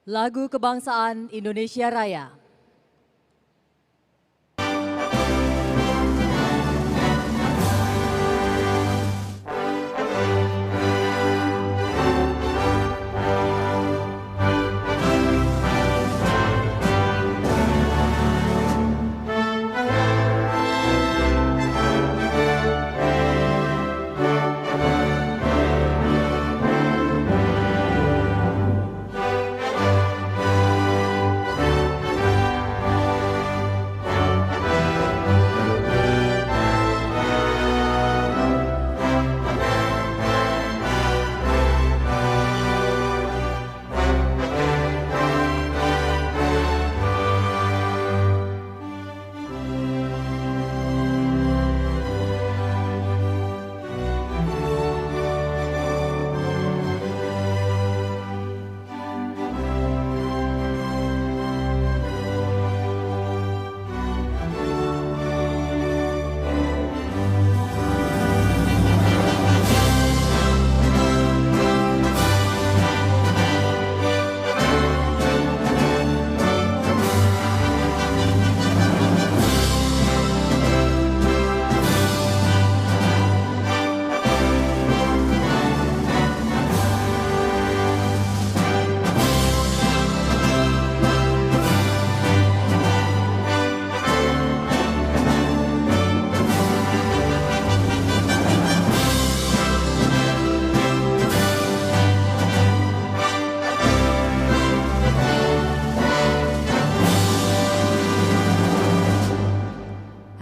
Lagu Kebangsaan Indonesia Raya.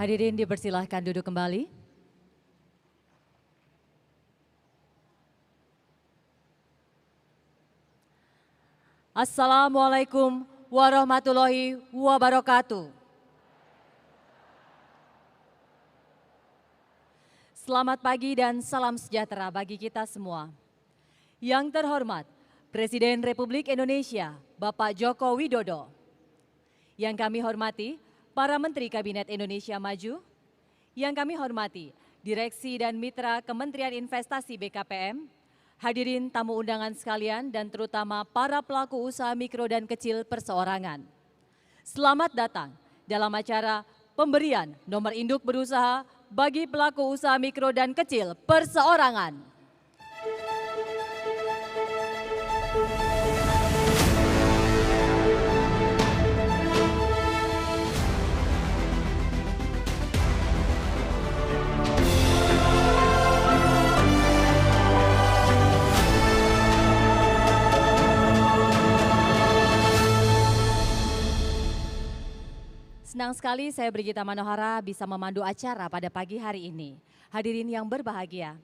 Hadirin dipersilahkan duduk kembali. Assalamualaikum warahmatullahi wabarakatuh. Selamat pagi dan salam sejahtera bagi kita semua. Yang terhormat Presiden Republik Indonesia, Bapak Joko Widodo. Yang kami hormati para Menteri Kabinet Indonesia Maju, yang kami hormati Direksi dan Mitra Kementerian Investasi BKPM, hadirin tamu undangan sekalian dan terutama para pelaku usaha mikro dan kecil perseorangan. Selamat datang dalam acara pemberian nomor induk berusaha bagi pelaku usaha mikro dan kecil perseorangan. Senang sekali saya Brigita Manohara bisa memandu acara pada pagi hari ini. Hadirin yang berbahagia,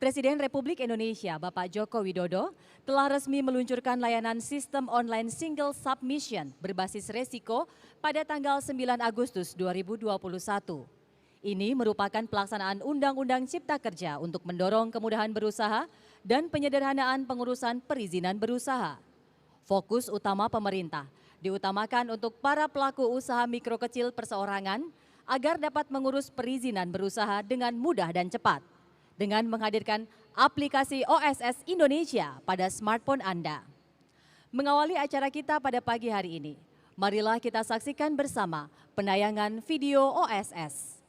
Presiden Republik Indonesia Bapak Joko Widodo telah resmi meluncurkan layanan sistem online single submission berbasis resiko pada tanggal 9 Agustus 2021. Ini merupakan pelaksanaan Undang-Undang Cipta Kerja untuk mendorong kemudahan berusaha dan penyederhanaan pengurusan perizinan berusaha. Fokus utama pemerintah diutamakan untuk para pelaku usaha mikro kecil perseorangan agar dapat mengurus perizinan berusaha dengan mudah dan cepat dengan menghadirkan aplikasi OSS Indonesia pada smartphone Anda. Mengawali acara kita pada pagi hari ini, marilah kita saksikan bersama penayangan video OSS.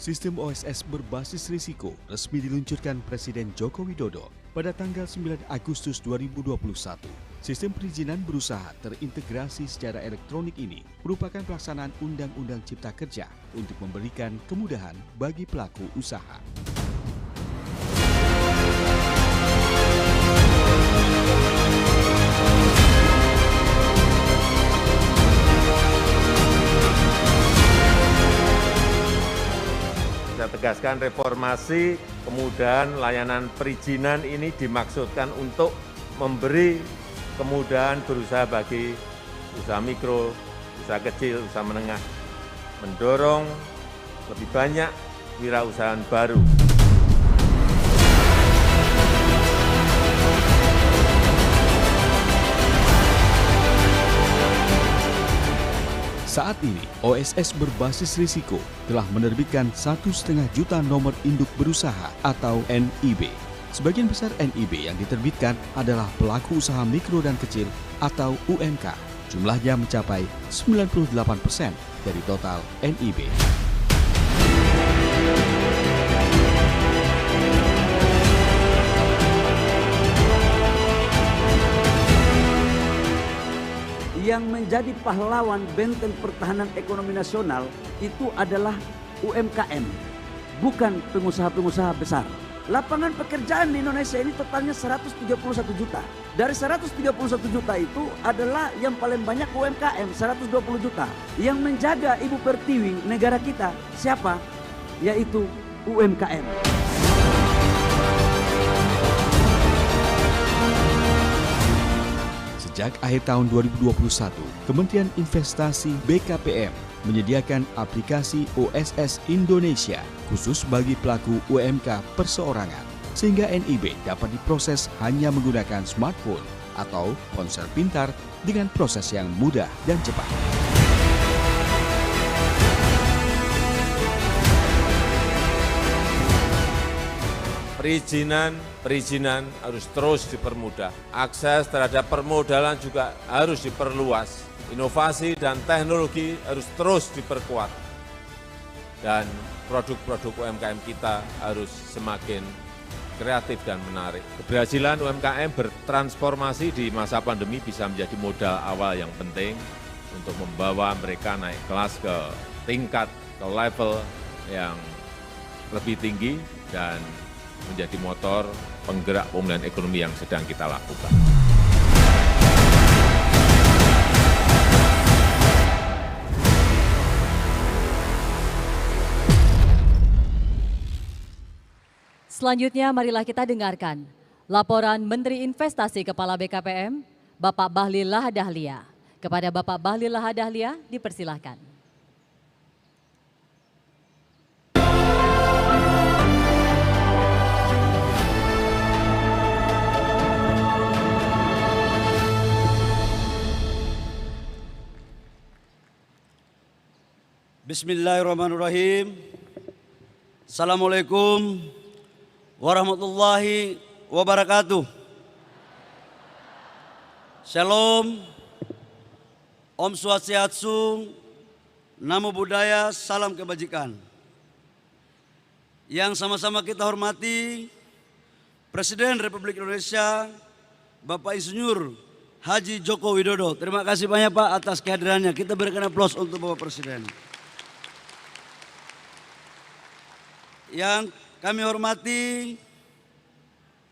Sistem OSS berbasis risiko resmi diluncurkan Presiden Joko Widodo pada tanggal 9 Agustus 2021. Sistem perizinan berusaha terintegrasi secara elektronik ini merupakan pelaksanaan Undang-Undang Cipta Kerja untuk memberikan kemudahan bagi pelaku usaha. Saya tegaskan reformasi kemudahan layanan perizinan ini dimaksudkan untuk memberi kemudahan berusaha bagi usaha mikro, usaha kecil, usaha menengah, mendorong lebih banyak wirausahaan baru. Saat ini, OSS berbasis risiko telah menerbitkan 1,5 juta nomor induk berusaha atau NIB. Sebagian besar NIB yang diterbitkan adalah pelaku usaha mikro dan kecil atau UMK. Jumlahnya mencapai 98% dari total NIB. Yang menjadi pahlawan benteng pertahanan ekonomi nasional itu adalah UMKM, bukan pengusaha-pengusaha besar. Lapangan pekerjaan di Indonesia ini totalnya 131 juta. Dari 131 juta itu adalah yang paling banyak UMKM, 120 juta. Yang menjaga ibu pertiwi negara kita siapa? Yaitu UMKM. Sejak akhir tahun 2021, Kementerian Investasi BKPM menyediakan aplikasi OSS Indonesia khusus bagi pelaku UMK perseorangan, sehingga NIB dapat diproses hanya menggunakan smartphone atau ponsel pintar dengan proses yang mudah dan cepat. Perizinan harus terus dipermudah. Akses terhadap permodalan juga harus diperluas. Inovasi dan teknologi harus terus diperkuat. Dan produk-produk UMKM kita harus semakin kreatif dan menarik. Keberhasilan UMKM bertransformasi di masa pandemi bisa menjadi modal awal yang penting untuk membawa mereka naik kelas ke tingkat, ke level yang lebih tinggi dan menjadi motor penggerak pemulihan ekonomi yang sedang kita lakukan. Selanjutnya marilah kita dengarkan laporan Menteri Investasi Kepala BKPM, Bapak Bahlil Lahadalia. Kepada Bapak Bahlil Lahadalia dipersilahkan. Bismillahirrahmanirrahim. Assalamualaikum warahmatullahi wabarakatuh. Shalom, Om Swastiastu, Namo Buddhaya, salam kebajikan. Yang sama-sama kita hormati Presiden Republik Indonesia, Bapak Insinyur Haji Joko Widodo. Terima kasih banyak Pak atas kehadirannya. Kita berikan aplaus untuk Bapak Presiden. Yang kami hormati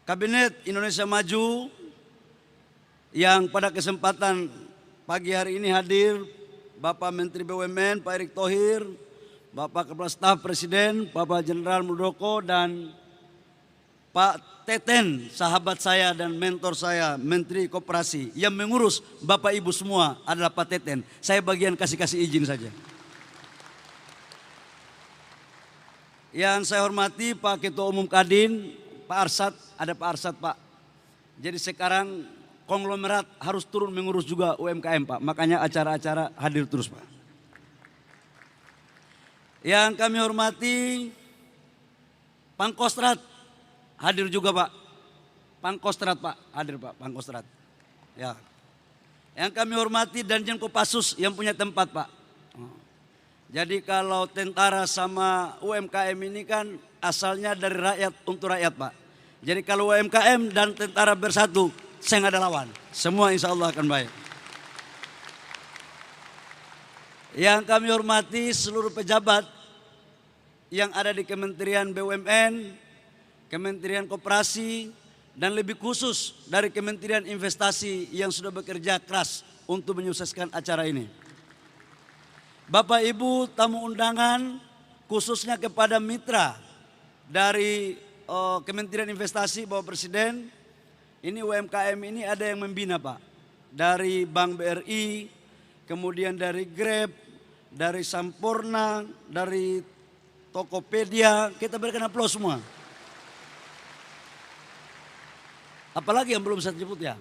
Kabinet Indonesia Maju yang pada kesempatan pagi hari ini hadir Bapak Menteri BUMN Pak Erick Thohir, Bapak Kepala Staf Presiden Bapak Jenderal Muldoko, dan Pak Teten, sahabat saya dan mentor saya, Menteri Koperasi. Yang mengurus Bapak Ibu semua adalah Pak Teten. Saya bagian kasih izin saja. Yang saya hormati Pak Ketua Umum Kadin, Pak Arsad, ada Pak Arsad Pak. Jadi sekarang konglomerat harus turun mengurus juga UMKM Pak, makanya acara-acara hadir terus Pak. Yang kami hormati Pangkostrat, hadir juga Pak. Pangkostrat Pak, hadir Pak, Pangkostrat. Ya. Yang kami hormati Danjen Kopassus yang punya tempat Pak. Jadi kalau tentara sama UMKM ini kan asalnya dari rakyat untuk rakyat Pak. Jadi kalau UMKM dan tentara bersatu, saya nggak ada lawan. Semua insya Allah akan baik. Yang kami hormati seluruh pejabat yang ada di Kementerian BUMN, Kementerian Koperasi, dan lebih khusus dari Kementerian Investasi yang sudah bekerja keras untuk menyukseskan acara ini. Bapak Ibu tamu undangan, khususnya kepada mitra dari Kementerian Investasi Bapak Presiden, ini UMKM ini ada yang membina Pak. Dari Bank BRI, kemudian dari Grab, dari Sampurna, dari Tokopedia, kita berikan aplaus semua. Apalagi yang belum saya sebut ya.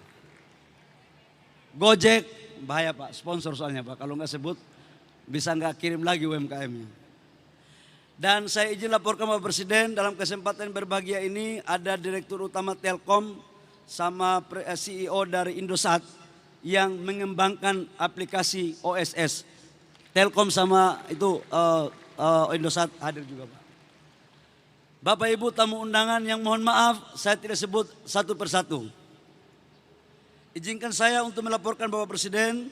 Gojek, bahaya Pak, sponsor soalnya Pak, kalau nggak sebut bisa nggak kirim lagi UMKM-nya. Dan saya izin laporkan Bapak Presiden, dalam kesempatan berbahagia ini ada Direktur Utama Telkom sama CEO dari Indosat yang mengembangkan aplikasi OSS. Telkom sama itu Indosat hadir juga Pak. Bapak Ibu tamu undangan yang mohon maaf saya tidak sebut satu persatu. Izinkan saya untuk melaporkan Bapak Presiden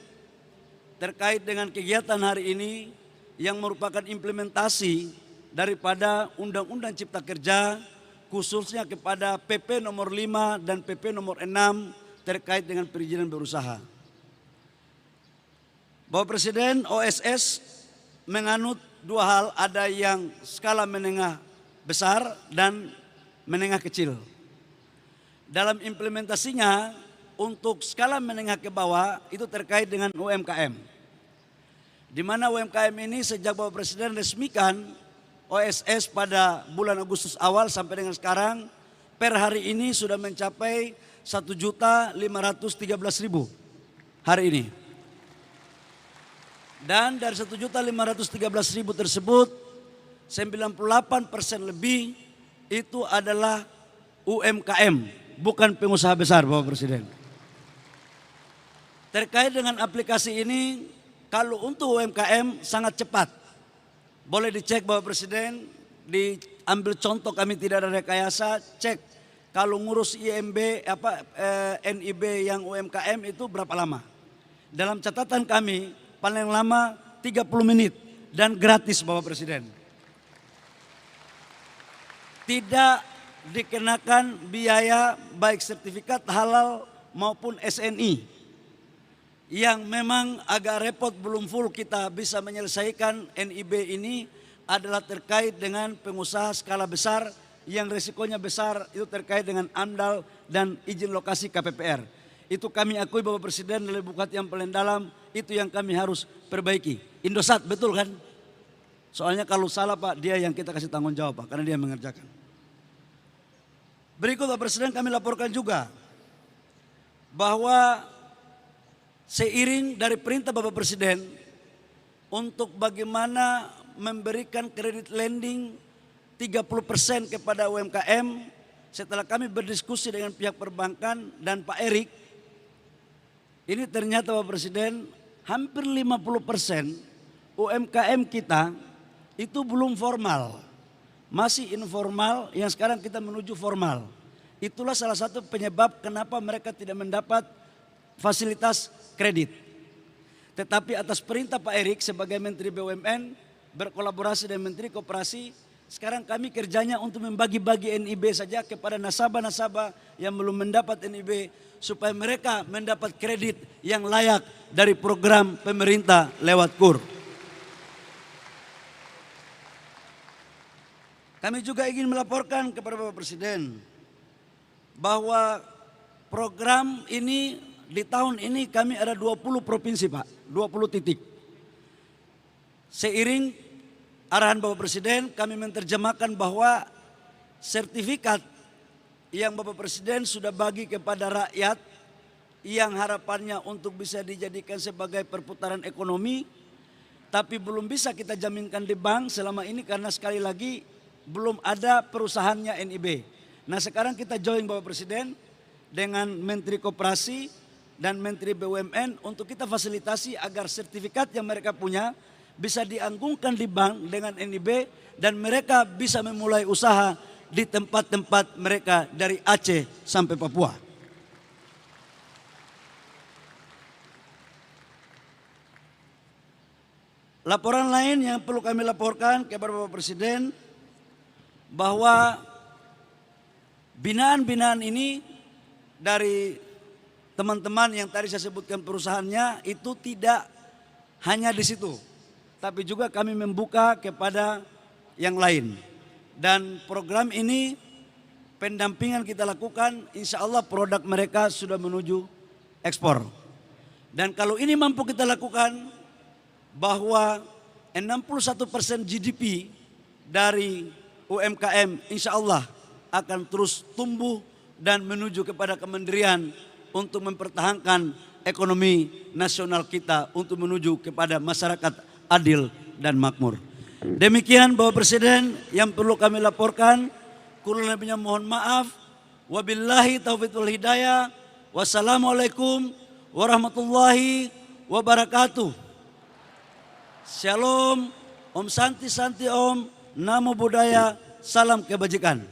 terkait dengan kegiatan hari ini yang merupakan implementasi daripada Undang-Undang Cipta Kerja khususnya kepada PP nomor 5 dan PP nomor 6 terkait dengan perizinan berusaha. Bapak Presiden, OSS menganut dua hal, ada yang skala menengah besar dan menengah kecil. Dalam implementasinya untuk skala menengah ke bawah itu terkait dengan UMKM. Di mana UMKM ini sejak Bapak Presiden resmikan OSS pada bulan Agustus awal sampai dengan sekarang per hari ini sudah mencapai 1.513.000 hari ini. Dan dari 1.513.000 tersebut 98% lebih itu adalah UMKM, bukan pengusaha besar Bapak Presiden. Terkait dengan aplikasi ini, kalau untuk UMKM sangat cepat. Boleh dicek Bapak Presiden, diambil contoh kami tidak ada rekayasa, cek kalau ngurus IMB NIB yang UMKM itu berapa lama. Dalam catatan kami paling lama 30 menit dan gratis Bapak Presiden. Tidak dikenakan biaya baik sertifikat halal maupun SNI. Yang memang agak repot belum full kita bisa menyelesaikan NIB ini adalah terkait dengan pengusaha skala besar yang resikonya besar, itu terkait dengan AMDAL dan izin lokasi KPPR. Itu kami akui Bapak Presiden dari bukat yang paling dalam, itu yang kami harus perbaiki. Indosat betul kan? Soalnya kalau salah Pak, dia yang kita kasih tanggung jawab Pak, karena dia mengerjakan. Berikut Bapak Presiden kami laporkan juga bahwa seiring dari perintah Bapak Presiden untuk bagaimana memberikan kredit lending 30% kepada UMKM, setelah kami berdiskusi dengan pihak perbankan dan Pak Erik, ini ternyata Bapak Presiden hampir 50% UMKM kita itu belum formal, masih informal yang sekarang kita menuju formal. Itulah salah satu penyebab kenapa mereka tidak mendapat fasilitas kredit. Tetapi atas perintah Pak Erik sebagai Menteri BUMN berkolaborasi dengan Menteri Koperasi, sekarang kami kerjanya untuk membagi-bagi NIB saja kepada nasabah-nasabah yang belum mendapat NIB supaya mereka mendapat kredit yang layak dari program pemerintah lewat KUR. Kami juga ingin melaporkan kepada Bapak Presiden bahwa program ini di tahun ini kami ada 20 provinsi Pak, 20 titik. Seiring arahan Bapak Presiden kami menerjemahkan bahwa sertifikat yang Bapak Presiden sudah bagi kepada rakyat yang harapannya untuk bisa dijadikan sebagai perputaran ekonomi, tapi belum bisa kita jaminkan di bank selama ini karena sekali lagi belum ada perusahaannya NIB. Nah sekarang kita join Bapak Presiden dengan Menteri Koperasi dan Menteri BUMN untuk kita fasilitasi agar sertifikat yang mereka punya bisa dianggungkan di bank dengan NIB dan mereka bisa memulai usaha di tempat-tempat mereka dari Aceh sampai Papua. Laporan lain yang perlu kami laporkan kepada Bapak Presiden bahwa binaan-binaan ini dari teman-teman yang tadi saya sebutkan perusahaannya itu tidak hanya di situ, tapi juga kami membuka kepada yang lain. Dan program ini pendampingan kita lakukan, insya Allah produk mereka sudah menuju ekspor. Dan kalau ini mampu kita lakukan, bahwa 61% GDP dari UMKM insya Allah akan terus tumbuh dan menuju kepada kementerian untuk mempertahankan ekonomi nasional kita untuk menuju kepada masyarakat adil, dan makmur. Demikian Bapak Presiden yang perlu kami laporkan. Kurang lebihnya mohon maaf. Wabillahi taufiq wal hidayah. Wassalamualaikum warahmatullahi wabarakatuh. Shalom, Om Santi Santi Om, Namo Buddhaya, salam kebajikan.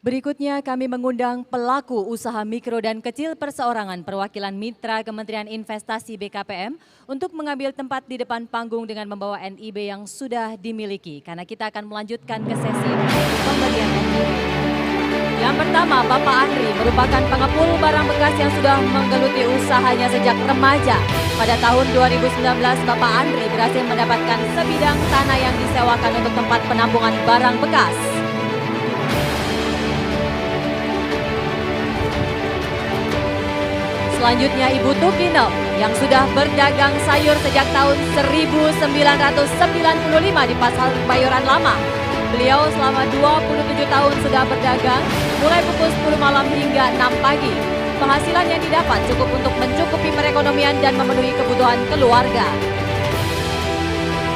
Berikutnya kami mengundang pelaku usaha mikro dan kecil perseorangan perwakilan mitra Kementerian Investasi BKPM untuk mengambil tempat di depan panggung dengan membawa NIB yang sudah dimiliki, karena kita akan melanjutkan ke sesi pemberian NIB. Yang pertama, Bapak Andri merupakan pengepul barang bekas yang sudah menggeluti usahanya sejak remaja. Pada tahun 2019, Bapak Andri berhasil mendapatkan sebidang tanah yang disewakan untuk tempat penampungan barang bekas. Selanjutnya Ibu Tukino yang sudah berdagang sayur sejak tahun 1995 di Pasar Kebayoran Lama. Beliau selama 27 tahun sudah berdagang, mulai pukul 10 malam hingga 6 pagi. Penghasilan yang didapat cukup untuk mencukupi perekonomian dan memenuhi kebutuhan keluarga.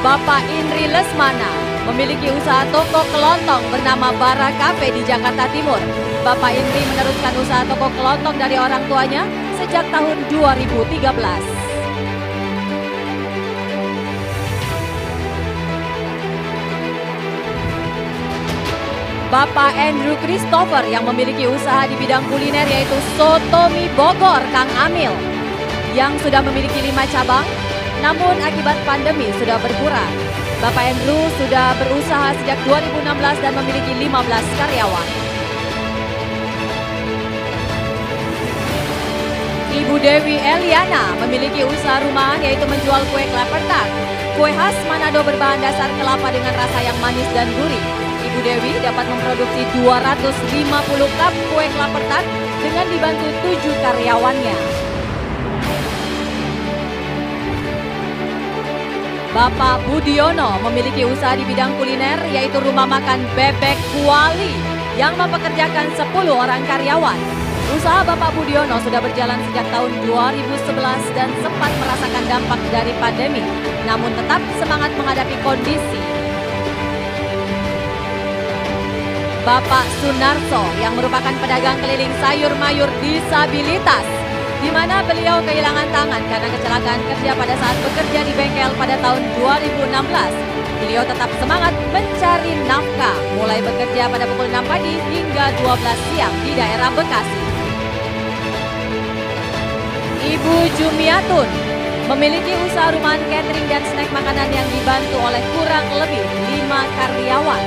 Bapak Indri Lesmana memiliki usaha toko kelontong bernama Bara Cafe di Jakarta Timur. Bapak Indri meneruskan usaha toko kelontong dari orang tuanya sejak tahun 2013. Bapak Andrew Christopher yang memiliki usaha di bidang kuliner yaitu Soto Mie Bogor Kang Amil yang sudah memiliki 5 cabang, namun akibat pandemi sudah berkurang. Bapak Andrew sudah berusaha sejak 2016 dan memiliki 15 karyawan. Ibu Dewi Eliana memiliki usaha rumahan yaitu menjual kue klapertak. Kue khas Manado berbahan dasar kelapa dengan rasa yang manis dan gurih. Ibu Dewi dapat memproduksi 250 cup kue klapertak dengan dibantu 7 karyawannya. Bapak Budiono memiliki usaha di bidang kuliner yaitu rumah makan Bebek Kuali yang mempekerjakan 10 orang karyawan. Usaha Bapak Budiono sudah berjalan sejak tahun 2011 dan sempat merasakan dampak dari pandemi, namun tetap semangat menghadapi kondisi. Bapak Sunarso yang merupakan pedagang keliling sayur mayur disabilitas, di mana beliau kehilangan tangan karena kecelakaan kerja pada saat bekerja di bengkel pada tahun 2016. Beliau tetap semangat mencari nafkah, mulai bekerja pada pukul 6 pagi hingga 12 siang di daerah Bekasi. Ibu Jumiatun memiliki usaha rumahan catering dan snack makanan yang dibantu oleh kurang lebih 5 karyawan.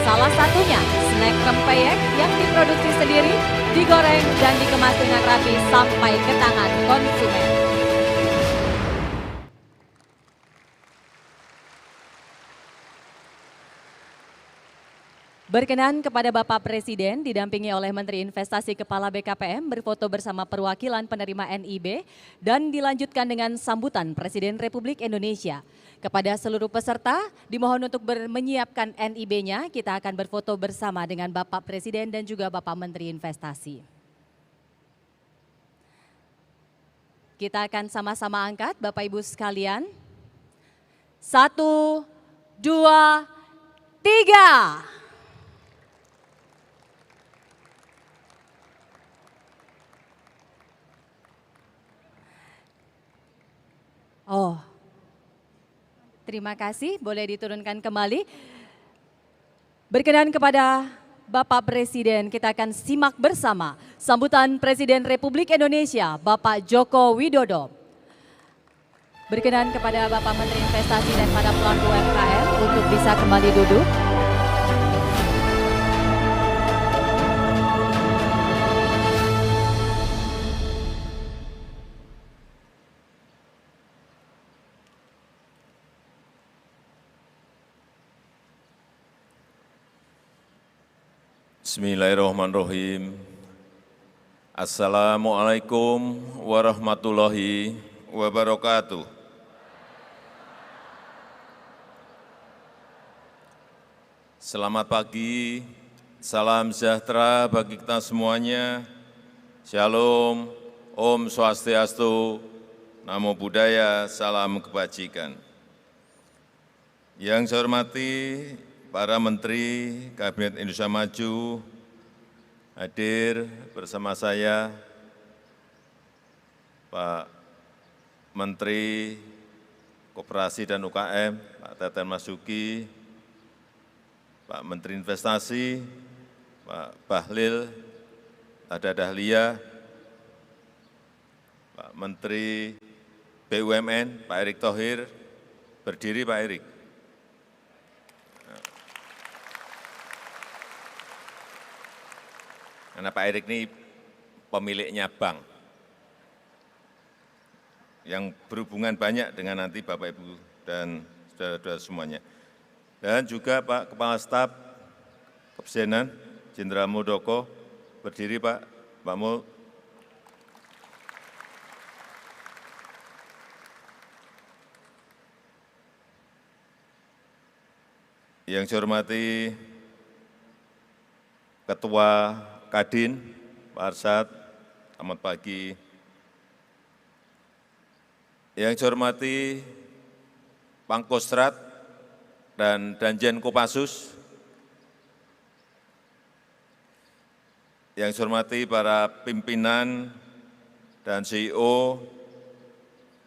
Salah satunya snack rempeyek yang diproduksi sendiri, digoreng dan dikemas dengan rapi sampai ke tangan konsumen. Berkenan kepada Bapak Presiden didampingi oleh Menteri Investasi Kepala BKPM berfoto bersama perwakilan penerima NIB dan dilanjutkan dengan sambutan Presiden Republik Indonesia. Kepada seluruh peserta dimohon untuk menyiapkan NIB-nya, kita akan berfoto bersama dengan Bapak Presiden dan juga Bapak Menteri Investasi. Kita akan sama-sama angkat Bapak Ibu sekalian. 1, 2, 3. Oh, terima kasih. Boleh diturunkan kembali. Berkenan kepada Bapak Presiden, kita akan simak bersama sambutan Presiden Republik Indonesia, Bapak Joko Widodo. Berkenan kepada Bapak Menteri Investasi dan para pelaku UMKM untuk bisa kembali duduk. Bismillahirrahmanirrahim. Assalamualaikum warahmatullahi wabarakatuh. Selamat pagi Salam sejahtera bagi kita semuanya. Shalom, Om Swastiastu, Namo Buddhaya, salam kebajikan. Yang saya hormati para Menteri Kabinet Indonesia Maju, hadir bersama saya Pak Menteri Koperasi dan UKM, Pak Teten Masuki, Pak Menteri Investasi, Pak Bahlil Lahadalia, Pak Menteri BUMN, Pak Erick Thohir, berdiri Pak Erick. Karena Pak Erick ini pemiliknya bank, yang berhubungan banyak dengan nanti Bapak Ibu dan saudara-saudara semuanya. Dan juga Pak Kepala Staf Kepresidenan, Jenderal Muldoko, berdiri Pak Mul. Yang saya hormati Ketua Kadin, Pak Arsyad, selamat pagi. Yang saya hormati Pangkostrat dan Danjen Kopassus, yang saya hormati para pimpinan dan CEO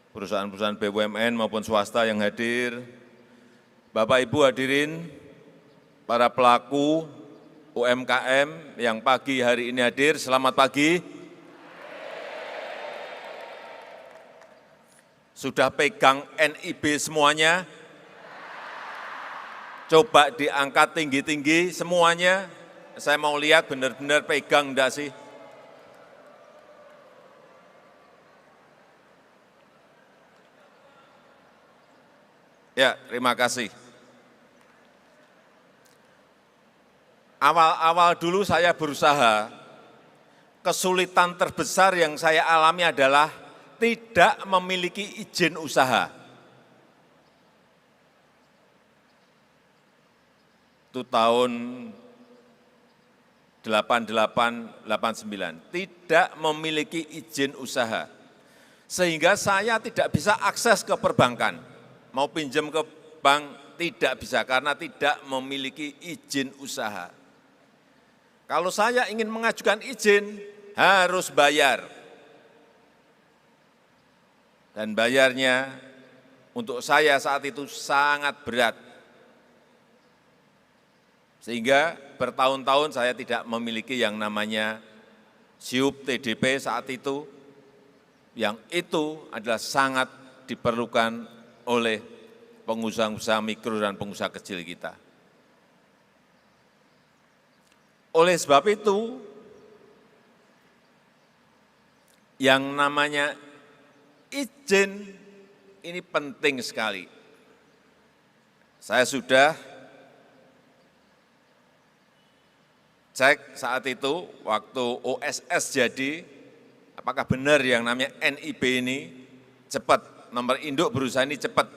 perusahaan-perusahaan BUMN maupun swasta yang hadir, Bapak Ibu hadirin, para pelaku UMKM yang pagi hari ini hadir, selamat pagi. Sudah pegang NIB semuanya? Coba diangkat tinggi-tinggi semuanya. Saya mau lihat benar-benar pegang enggak sih? Ya, terima kasih. Awal-awal dulu saya berusaha, kesulitan terbesar yang saya alami adalah tidak memiliki izin usaha. Itu tahun 88, 89, tidak memiliki izin usaha. Sehingga saya tidak bisa akses ke perbankan. Mau pinjam ke bank, tidak bisa karena tidak memiliki izin usaha. Kalau saya ingin mengajukan izin, harus bayar. Dan bayarnya untuk saya saat itu sangat berat. Sehingga bertahun-tahun saya tidak memiliki yang namanya SIUP TDP saat itu, yang itu adalah sangat diperlukan oleh pengusaha-pengusaha mikro dan pengusaha kecil kita. Oleh sebab itu, yang namanya izin ini penting sekali. Saya sudah cek saat itu, waktu OSS jadi, apakah benar yang namanya NIB ini cepat, nomor induk berusaha ini cepat.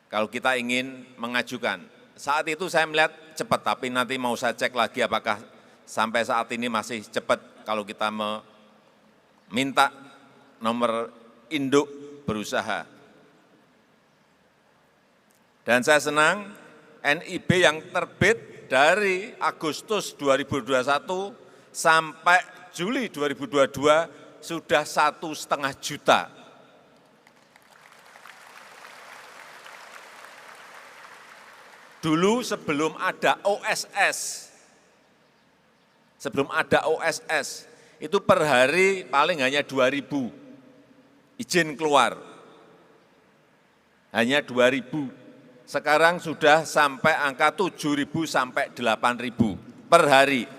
Kalau kita ingin mengajukan. Saat itu saya melihat cepat, tapi nanti mau saya cek lagi apakah sampai saat ini masih cepat kalau kita meminta nomor induk berusaha. Dan saya senang NIB yang terbit dari Agustus 2021 sampai Juli 2022 sudah 1,5 juta. Dulu sebelum ada OSS, itu per hari paling hanya 2.000 izin keluar. Hanya 2.000. Sekarang sudah sampai angka 7.000 sampai 8.000 per hari.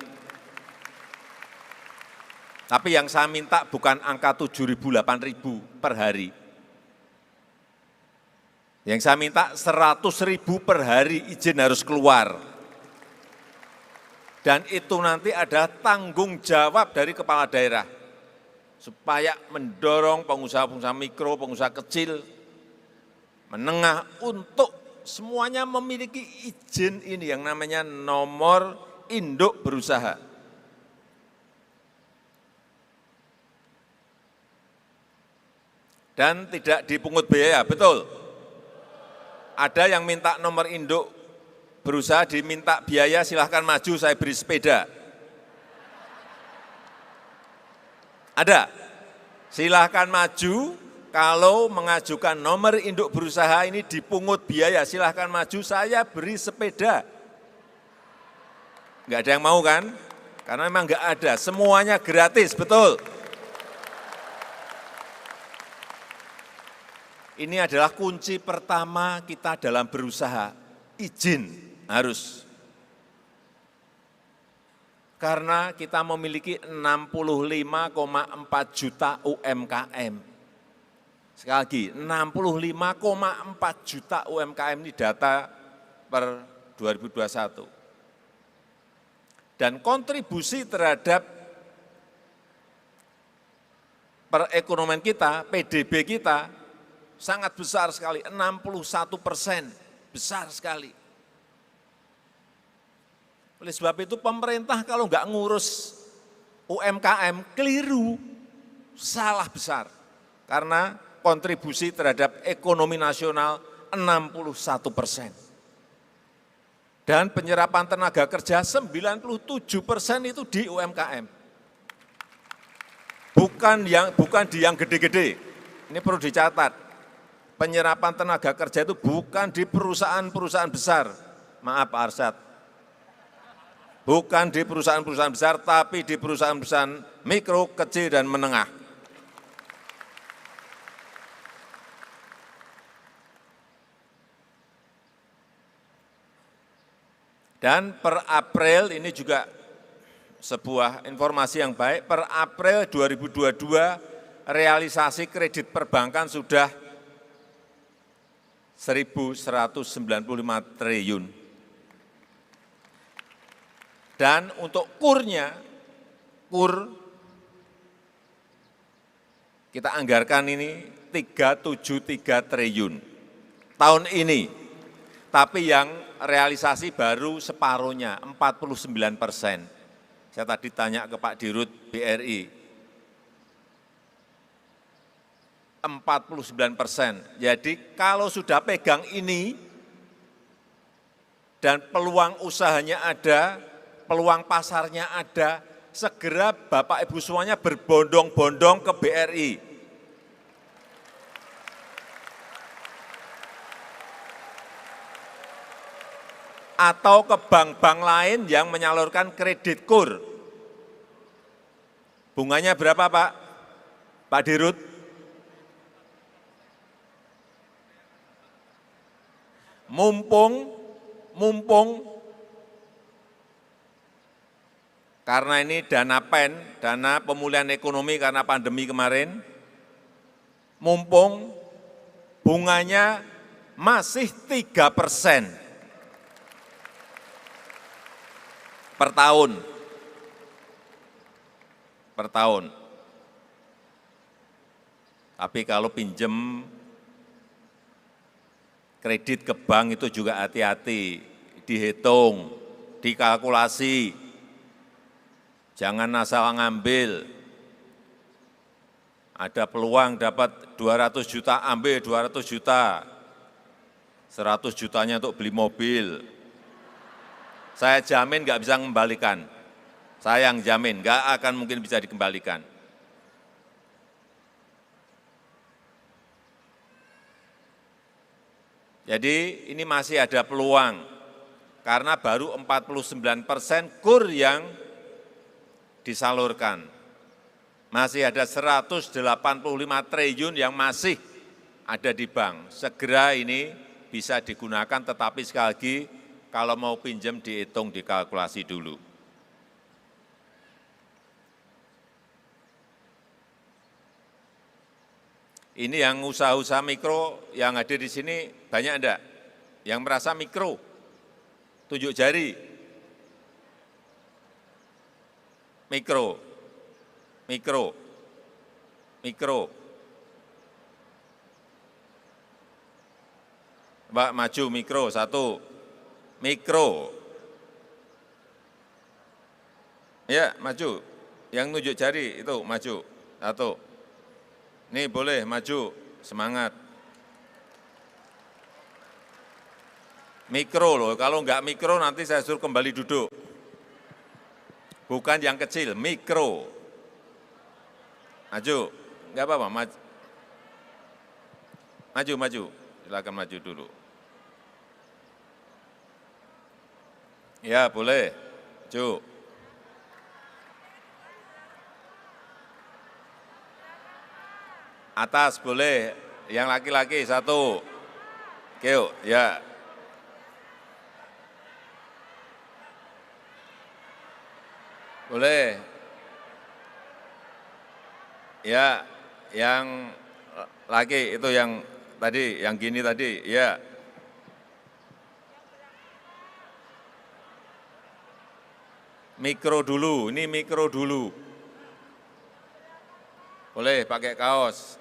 Tapi yang saya minta bukan angka 7.000, 8.000 per hari. Yang saya minta 100.000 per hari izin harus keluar. Dan itu nanti ada tanggung jawab dari kepala daerah. Supaya mendorong pengusaha-pengusaha mikro, pengusaha kecil, menengah untuk semuanya memiliki izin ini yang namanya nomor induk berusaha. Dan tidak dipungut biaya, betul. Ada yang minta nomor induk berusaha diminta biaya, silahkan maju, saya beri sepeda. Ada, silahkan maju, kalau mengajukan nomor induk berusaha ini dipungut biaya, silahkan maju, saya beri sepeda. Enggak ada yang mau kan? Karena memang enggak ada, semuanya gratis, betul. Ini adalah kunci pertama kita dalam berusaha, izin harus. Karena kita memiliki 65,4 juta UMKM. Sekali lagi, 65,4 juta UMKM ini data per 2021. Dan kontribusi terhadap perekonomian kita, PDB kita, sangat besar sekali, 61%, besar sekali. Oleh sebab itu pemerintah kalau nggak ngurus UMKM, keliru, salah besar. Karena kontribusi terhadap ekonomi nasional 61%. Dan penyerapan tenaga kerja 97% itu di UMKM. Bukan di yang gede-gede, ini perlu dicatat. Penyerapan tenaga kerja itu bukan di perusahaan-perusahaan besar, maaf Pak Arsyad, bukan di perusahaan-perusahaan besar, tapi di perusahaan-perusahaan mikro, kecil, dan menengah. Dan per April ini juga sebuah informasi yang baik, per April 2022 realisasi kredit perbankan sudah 1.195 triliun. Dan untuk kurnya, kur kita anggarkan ini 373 triliun tahun ini. Tapi yang realisasi baru separuhnya, 49%. Saya tadi tanya ke Pak Dirut BRI, 49%. Jadi kalau sudah pegang ini dan peluang usahanya ada, peluang pasarnya ada, segera Bapak Ibu semuanya berbondong-bondong ke BRI. Atau ke bank-bank lain yang menyalurkan kredit kur. Bunganya berapa Pak? Pak Dirut? Mumpung karena ini dana PEN, dana pemulihan ekonomi karena pandemi kemarin, mumpung bunganya masih 3% per tahun. Tapi kalau pinjem kredit ke bank itu juga hati-hati, dihitung, dikalkulasi, jangan asal ngambil. Ada peluang dapat 200 juta, ambil 200 juta, 100 jutanya untuk beli mobil. Saya jamin nggak bisa mengembalikan, saya yang jamin nggak akan mungkin bisa dikembalikan. Jadi ini masih ada peluang, karena baru 49% kur yang disalurkan. Masih ada 185 triliun yang masih ada di bank. Segera ini bisa digunakan, tetapi sekali lagi kalau mau pinjam dihitung, dikalkulasi dulu. Ini yang usaha-usaha mikro yang hadir di sini banyak enggak? Yang merasa mikro, tunjuk jari. Mikro. Mbak maju mikro, satu. Mikro. Ya, maju. Yang nunjuk jari itu maju. Satu. Nih boleh maju, semangat. Mikro loh, kalau enggak mikro nanti saya suruh kembali duduk. Bukan yang kecil, mikro. Maju, enggak apa-apa, maju. Maju, silakan maju dulu. Ya, boleh. Maju. Atas boleh, yang laki-laki satu. Oke, ya. Boleh. Ya, yang laki itu yang tadi, yang gini tadi, ya. Mikro dulu, ini mikro dulu. Boleh pakai kaos.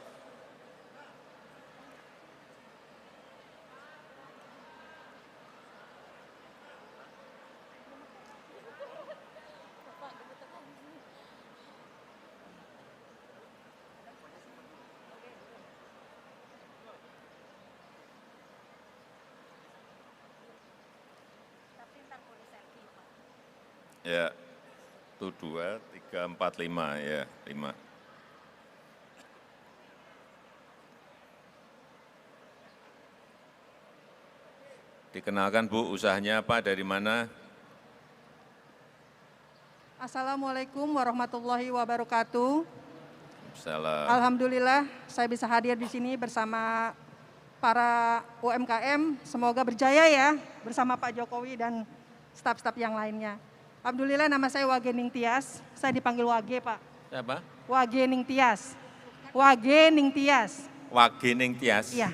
Ya, itu 2, 3, 4, 5, ya, 5. Dikenalkan Bu, usahanya apa, dari mana? Assalamualaikum warahmatullahi wabarakatuh. Salam. Alhamdulillah saya bisa hadir di sini bersama para UMKM. Semoga berjaya ya bersama Pak Jokowi dan staf-staf yang lainnya. Alhamdulillah, nama saya Wage Ningtyas. Saya dipanggil Wage, Pak. Siapa? Wage Ningtyas. Wage Ningtyas. Wage Ningtyas. Iya,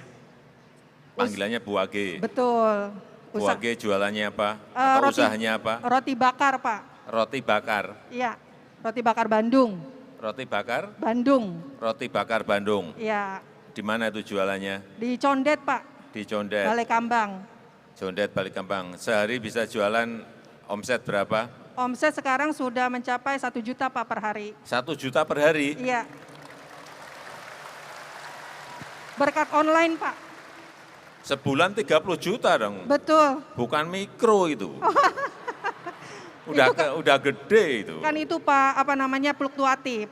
Panggilannya Bu Wage. betul. Bu Wage jualannya apa? Eh, Atau roti- usahanya apa? Roti bakar, Pak. Roti bakar. Iya, roti bakar Bandung. Roti bakar? Bandung. Roti bakar Bandung. Iya, Di mana itu jualannya? di Condet, Pak. Di Condet. Balai Kambang. Condet Balikpapan. Sehari bisa jualan omset berapa? Omset sekarang sudah mencapai 1 juta, Pak, per hari. 1 juta per hari? Iya. Berkat online, Pak. Sebulan 30 juta dong. Betul. Bukan mikro itu. Udah gede itu. Kan itu, Pak, apa namanya, fluktuatif.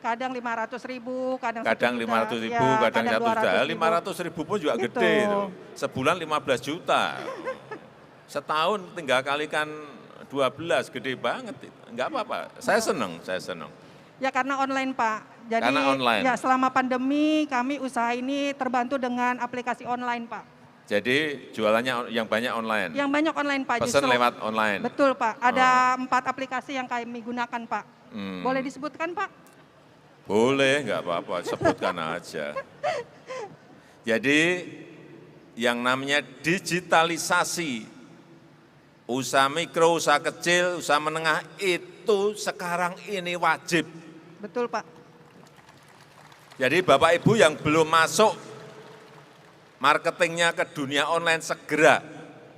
Kadang 500.000, kadang 1 Kadang juta. 500.000, Ya, kadang 1 juta. 200.000. 500.000 pun juga Gitu. gede itu. Sebulan 15 juta. Setahun tinggal kalikan 12, gede banget itu. Enggak apa-apa, saya senang. Ya karena online, Pak. Jadi Karena online. ya selama pandemi kami usaha ini terbantu dengan aplikasi online, Pak. Jadi jualannya yang banyak online. Yang banyak online, Pak. Pesan justru. lewat online. Betul, Pak. Ada 4 aplikasi yang kami gunakan, Pak. Hmm. Boleh disebutkan, Pak? Boleh, enggak apa-apa, sebutkan aja. Jadi yang namanya digitalisasi, usaha mikro, usaha kecil, usaha menengah itu sekarang ini wajib. Betul, Pak. Jadi Bapak Ibu yang belum masuk marketingnya ke dunia online, segera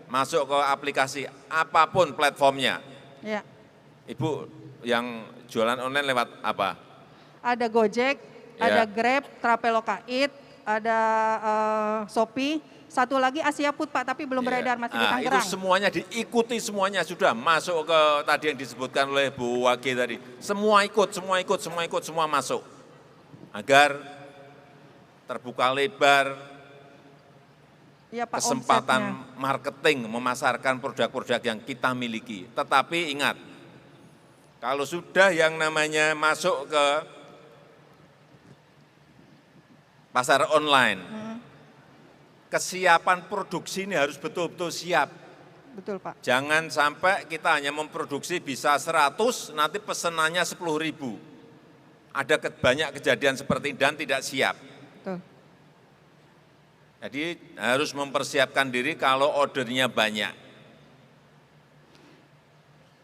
masuk ke aplikasi apapun platformnya. Ya. Ibu yang jualan online lewat apa? Ada Gojek, Ya. ada Grab, Traveloka Eat, ada Shopee. Satu lagi Asia Food, Pak, tapi belum beredar, masih di Nah, itu Tangerang. semuanya diikuti, semuanya sudah masuk ke tadi yang disebutkan oleh Bu Wage tadi. Semua masuk. Agar terbuka lebar Iya, Pak, kesempatan omsetnya. marketing memasarkan produk-produk yang kita miliki. Tetapi ingat, kalau sudah yang namanya masuk ke pasar online, kesiapan produksi ini harus betul-betul siap. Betul, Pak. Jangan sampai kita hanya memproduksi bisa 100, nanti pesenannya 10.000. Ada banyak kejadian seperti ini dan tidak siap. Betul. Jadi harus mempersiapkan diri kalau ordernya banyak.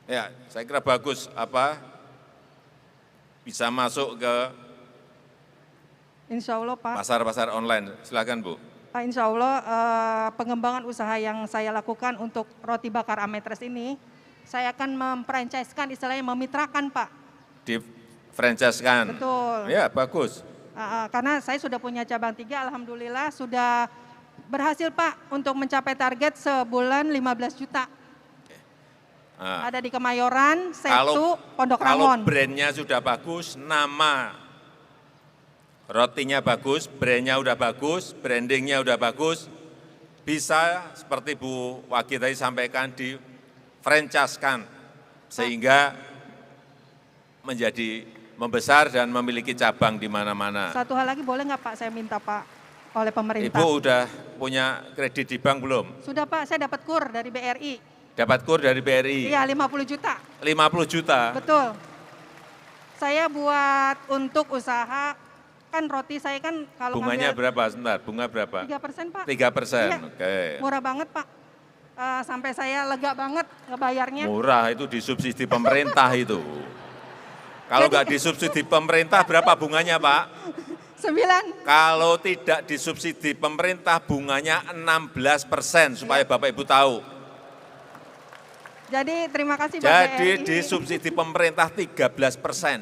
Ya, saya kira bagus bisa masuk ke Insya Allah, Pak. pasar-pasar online. Silakan Bu. Insya Allah pengembangan usaha yang saya lakukan untuk roti bakar Ametres ini, saya akan memfranchise-kan, istilahnya memitrakan Pak. Di franchise-kan. Betul. Ya, bagus. Karena saya sudah punya cabang 3, alhamdulillah sudah berhasil Pak untuk mencapai target sebulan 15 juta. Ada di Kemayoran, Setu, Pondok Rangon. Kalau brandnya sudah bagus, nama rotinya bagus, brandnya udah bagus, brandingnya udah bagus, bisa seperti Bu Wagi tadi sampaikan di franchise-kan sehingga menjadi membesar dan memiliki cabang di mana-mana. Satu hal lagi boleh nggak Pak saya minta Pak oleh pemerintah? Ibu udah punya kredit di bank belum? Sudah Pak, saya dapat KUR dari BRI. Dapat KUR dari BRI? Iya 50 juta. 50 juta? Betul. Saya buat untuk usaha, kan roti saya kan kalau Bunganya ngambil berapa? Sebentar, bunga berapa? 3% Pak. 3%, Iya. oke. Murah banget Pak. Sampai saya lega banget ngebayarnya. Murah, itu disubsidi pemerintah itu. Kalau nggak disubsidi pemerintah, berapa bunganya Pak? 9. Kalau tidak disubsidi pemerintah, bunganya 16% supaya Bapak Ibu tahu. Jadi terima kasih Pak Jadi BRI. disubsidi pemerintah 13%.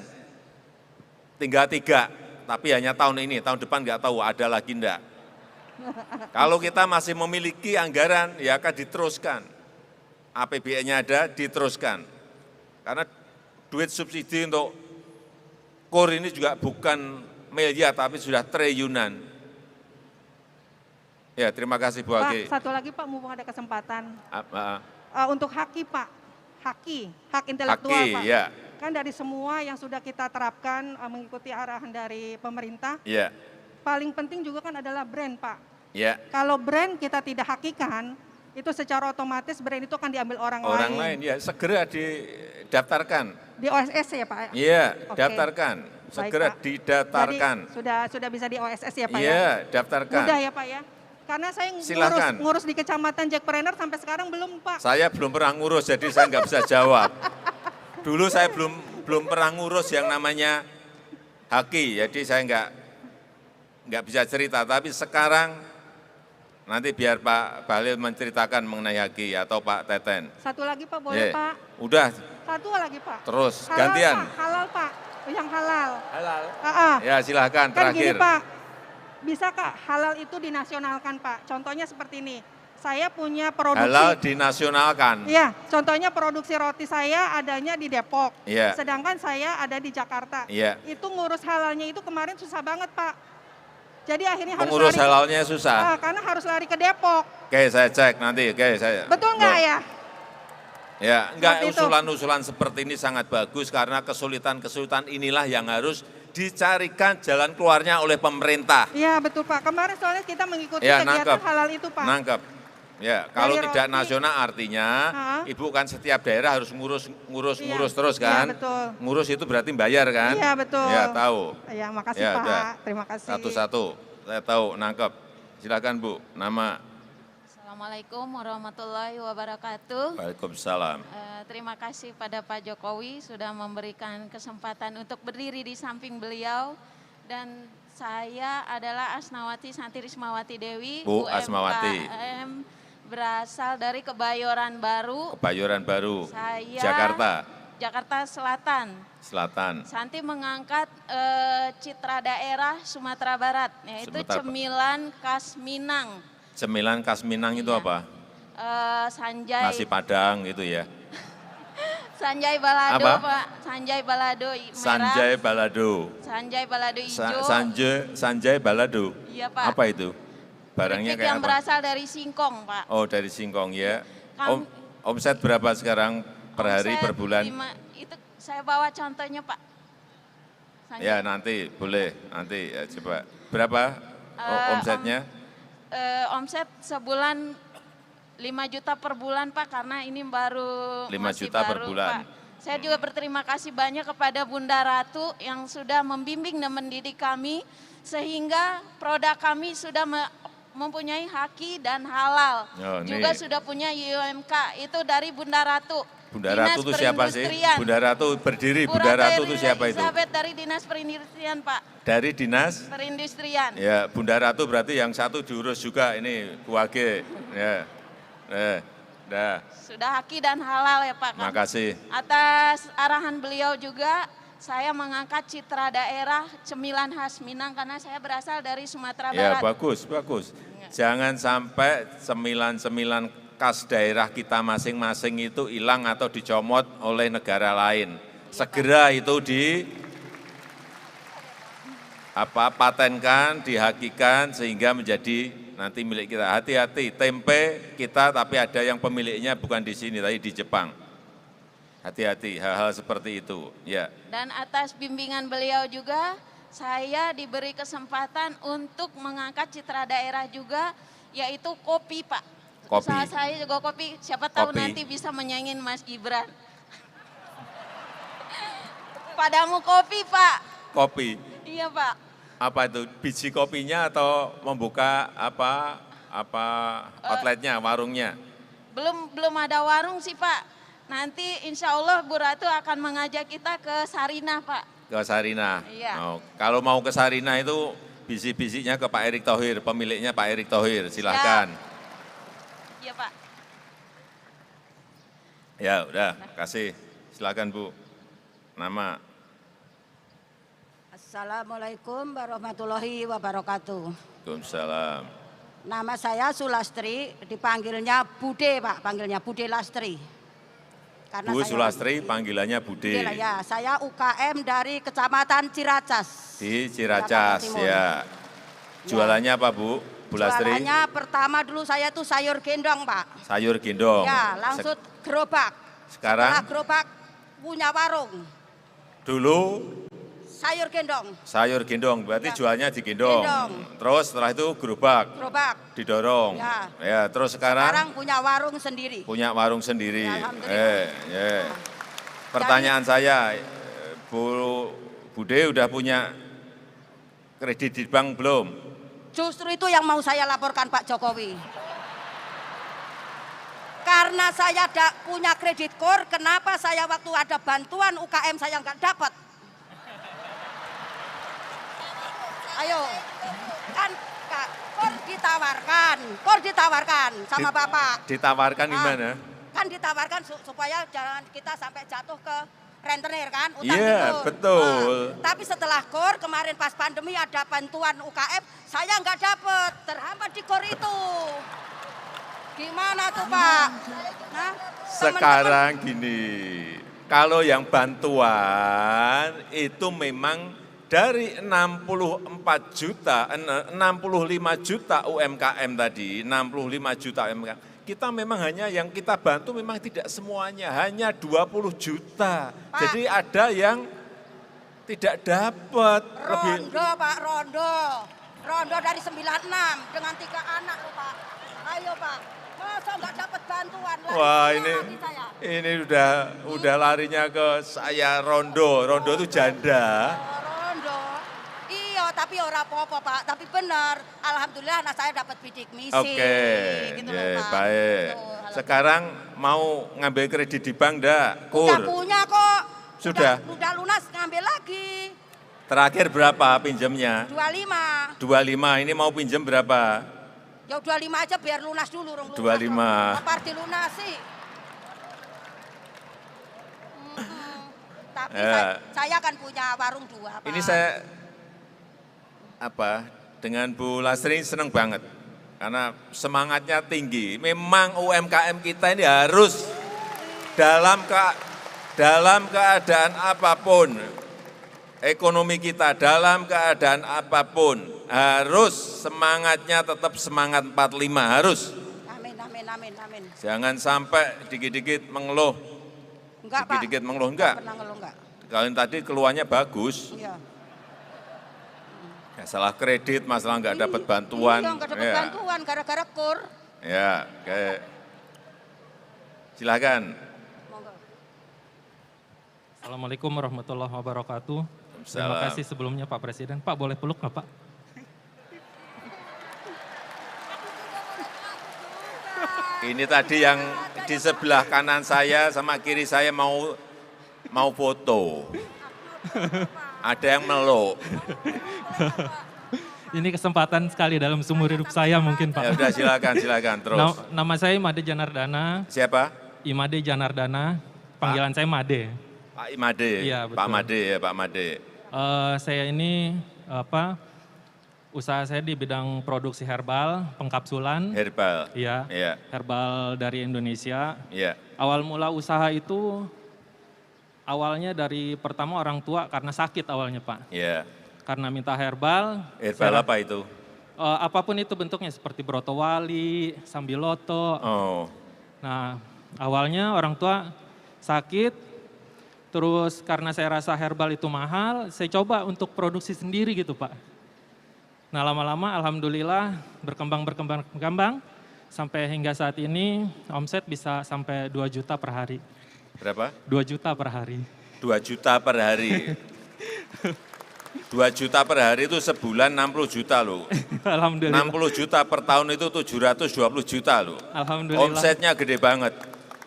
Tinggal 3. Tapi hanya tahun ini, tahun depan nggak tahu ada lagi enggak. Kalau kita masih memiliki anggaran, ya akan diteruskan. APBN-nya ada, diteruskan. Karena duit subsidi untuk KUR ini juga bukan miliar, tapi sudah triliunan. Ya, terima kasih Bu Pak, Agi. satu lagi Pak, mumpung ada kesempatan. Untuk haki Pak, hak intelektual Haki, Pak. ya. Kan dari semua yang sudah kita terapkan mengikuti arahan dari pemerintah, Ya, paling penting juga kan adalah brand Pak. ya. Kalau brand kita tidak hakikan, itu secara otomatis brand itu akan diambil orang Lain, ya segera didaftarkan. Di OSS ya Pak? Iya, Oke. daftarkan. Segera Baik, Pak. didaftarkan. Jadi sudah bisa di OSS ya Pak ya? Iya, daftarkan. Mudah ya Pak ya? Karena saya Silakan. ngurus di Kecamatan Jackpreneur sampai sekarang belum Pak. Saya belum pernah ngurus, jadi saya nggak bisa jawab. Dulu saya belum pernah ngurus yang namanya haki, jadi saya nggak bisa cerita. Tapi sekarang nanti biar Pak Bahlil menceritakan mengenai haki atau Pak Teten. Satu lagi Pak, boleh Ye. Pak? Udah, Satu lagi Pak. terus Halal, gantian. Pak. Halal Pak, yang halal. Halal. Ya, Ya silahkan kan gini terakhir. Pak, bisa Kak halal itu dinasionalkan Pak. Contohnya seperti ini, saya punya produksi. Halal dinasionalkan. Iya, contohnya produksi roti saya adanya di Depok, Iya. sedangkan saya ada di Jakarta. Iya. Itu ngurus halalnya itu kemarin susah banget Pak. Jadi akhirnya harus Mengurus lari, halalnya susah. karena harus lari ke Depok. Oke, saya cek nanti. Oke, saya. Betul nggak ya? Ya, enggak, Seperti itu. usulan-usulan seperti ini sangat bagus karena kesulitan-kesulitan inilah yang harus dicarikan jalan keluarnya oleh pemerintah. Iya betul Pak. Kemarin soalnya kita mengikuti Ya, kegiatan nangkep. halal itu Pak. Nangkep. Ya, kalau Dari tidak roti. nasional artinya Ibu kan setiap daerah harus ngurus Iya, terus iya, kan? betul. Ngurus itu berarti bayar kan? Iya betul. Ya, tahu. Ya makasih Ya, Pak. udah. Terima kasih. Satu-satu. Saya tahu, nangkep. Silakan Bu, nama. Assalamualaikum warahmatullahi wabarakatuh. Waalaikumsalam. Terima kasih pada Pak Jokowi sudah memberikan kesempatan untuk berdiri di samping beliau. Dan saya adalah Asnawati Santi Rismawati Dewi, Bu Asmawati. UMKM, berasal dari Kebayoran Baru, Kebayoran Baru, Saya Jakarta Selatan. Selatan. Santi mengangkat citra daerah Sumatera Barat, yaitu Sumatera- cemilan khas Minang. Cemilan khas Minang itu Iya. apa? Sanjay, Nasi Padang gitu ya. Sanjay balado Apa? Pak, Sanjay balado merah, Sanjay Balado. Sanjay balado hijau. Sanjay Balado. Iya Pak. Apa itu? Barangnya Keripik kayak yang apa? berasal dari singkong Pak. Oh, dari singkong ya. Kami- Omset berapa sekarang per hari, Omset per bulan? Itu saya bawa contohnya Pak. Sanjay. Ya nanti boleh, nanti ya, coba. Berapa omsetnya? Omset sebulan 5 juta per bulan Pak, karena ini baru 5 masih juta per baru, bulan. Pak. Saya juga berterima kasih banyak kepada Bunda Ratu yang sudah membimbing dan mendidik kami sehingga produk kami sudah mempunyai haki dan halal. Oh, ini. Juga sudah punya UMK, itu dari Bunda Ratu. Bunda Dinas Ratu itu siapa sih? Perindustrian. Bunda Ratu berdiri, Bu Bunda Ratu Ratu itu siapa itu? Elizabeth dari Dinas Perindustrian Pak. Dari Dinas Perindustrian. ya, Bunda Ratu berarti yang satu diurus juga ini Bu Age. Ya. Dah. Sudah haki dan halal ya Pak. Makasih. Atas arahan beliau juga saya mengangkat citra daerah cemilan khas Minang karena saya berasal dari Sumatera Ya, Barat. bagus. Jangan sampai cemilan-cemilan khas daerah kita masing-masing itu hilang atau dicomot oleh negara lain. Segera itu patenkan, dihakikan sehingga menjadi nanti milik kita. Hati-hati, tempe kita tapi ada yang pemiliknya bukan di sini, tapi di Jepang. Hati-hati, hal-hal seperti itu. Ya. Dan atas bimbingan beliau juga, saya diberi kesempatan untuk mengangkat citra daerah juga, yaitu kopi Pak. Kopi. Usaha saya juga kopi, siapa tahu Kopi. nanti bisa menyaingin Mas Gibran. Padamu kopi Pak. Kopi. Iya Pak. Apa itu? Biji kopinya atau membuka outletnya, warungnya? Belum ada warung sih Pak. Nanti insya Allah Bu Ratu akan mengajak kita ke Sarinah Pak. Ke Sarinah. Iya. Oh, kalau mau ke Sarinah itu biji-bijinya ke Pak Erick Thohir, pemiliknya Pak Erick Thohir, silahkan. Iya Pak. Ya udah, kasih. Silakan Bu. Nama. Assalamualaikum warahmatullahi wabarakatuh. Waalaikumsalam. Nama saya Sulastri, dipanggilnya Bude Pak, panggilnya Bude Lastri. Karena Bu saya- Sulastri, panggilannya Bude. Bude lah, ya, saya UKM dari Kecamatan Ciracas. Di Ciracas, Jakarta Timur. ya. Jualannya apa Bu? Bu Lastri? Jualannya pertama dulu saya tuh sayur gendong Pak. Sayur gendong. Ya, langsung gerobak. Sekarang? Setelah gerobak punya warung, Dulu sayur gendong, sayur gendong, berarti Ya. jualnya di gendong. Gendong. Terus setelah itu gerobak, gerobak. didorong. Ya. Terus sekarang Sekarang punya warung sendiri. punya warung sendiri. Ya, alhamdulillah. Pertanyaan saya, Bu Bude udah punya kredit di bank belum? Justru itu yang mau saya laporkan Pak Jokowi. Karena saya punya kredit KOR, kenapa saya waktu ada bantuan UKM saya nggak dapat? Ayo, kan Kak, KOR ditawarkan sama Bapak. Ditawarkan Ah, gimana? Kan ditawarkan supaya jangan kita sampai jatuh ke rentenir kan, utang Iya, piutang. betul. Tapi setelah KOR kemarin pas pandemi ada bantuan UKM, saya nggak dapet, terhambat di KOR itu. Gimana tuh Pak? Hah? Sekarang gini, kalau yang bantuan itu memang dari 64 juta, 65 juta UMKM tadi, 65 juta UMKM, kita memang hanya yang kita bantu memang tidak semuanya, hanya 20 juta. Pak. Jadi ada yang tidak dapat. Rondo Pak, Rondo dari 96 dengan 3 anak loh Pak. Ayo Pak, masa nggak dapat bantuan lagi? Wah Iya, ini hati saya. ini udah larinya ke saya Rondo itu janda. Oh, Rondo. Iya, tapi ora apa-apa Pak, tapi benar. Alhamdulillah anak saya dapat bidik misi. Oke, Gitu ya, loh, Pak. baik. Betul, Sekarang mau ngambil kredit di bank enggak? Udah Kur. punya kok. Sudah? Udah lunas ngambil lagi. Terakhir berapa pinjamnya? 25. 25, ini mau pinjam berapa? Ya 25 aja biar lunas dulu. 25. Apa dilunasi? Tapi Ya. saya kan punya warung 2 Pak. Ini saya dengan Bu Lastri senang banget karena semangatnya tinggi. Memang UMKM kita ini harus dalam keadaan apapun, ekonomi kita dalam keadaan apapun harus semangatnya tetap semangat 45 harus. Amin. Jangan sampai dikit-dikit mengeluh. Enggak Pak. Dikit-dikit mengeluh enggak. Pernah ngeluh enggak? Kalau tadi keluarnya bagus. Iya. Masalah kredit, masalah nggak dapat bantuan. Iya, enggak dapat Ya. bantuan gara-gara KOR. Ya, kayak silakan. Monggo. Assalamualaikum warahmatullahi wabarakatuh. Terima Waalaikumsalam. kasih sebelumnya Pak Presiden. Pak boleh peluk nggak Pak? Ini tadi yang di sebelah kanan saya sama kiri saya mau foto. Ada yang meluk. Ini kesempatan sekali dalam seumur hidup saya mungkin Pak. Ya udah silakan terus. Nama saya Imade Janardana. Siapa? Imade Janardana, panggilan saya Made. Pak Imade. Iya, betul. Pak Made ya, Pak Made. Saya ini usaha saya di bidang produksi herbal, pengkapsulan. Herbal. Iya. Iya. Herbal dari Indonesia. Iya. Awal mula usaha itu awalnya dari pertama orang tua karena sakit awalnya Pak. Iya. Karena minta herbal. Herbal apa itu? Apapun itu bentuknya seperti brotowali, sambiloto. Oh. Nah awalnya orang tua sakit, terus karena saya rasa herbal itu mahal, saya coba untuk produksi sendiri gitu Pak. Nah lama-lama alhamdulillah berkembang, sampai hingga saat ini omset bisa sampai 2 juta per hari. Berapa? 2 juta per hari. 2 juta per hari. 2 juta per hari itu sebulan 60 juta loh. Alhamdulillah. 60 juta per tahun itu 720 juta loh. Alhamdulillah. Omsetnya gede banget.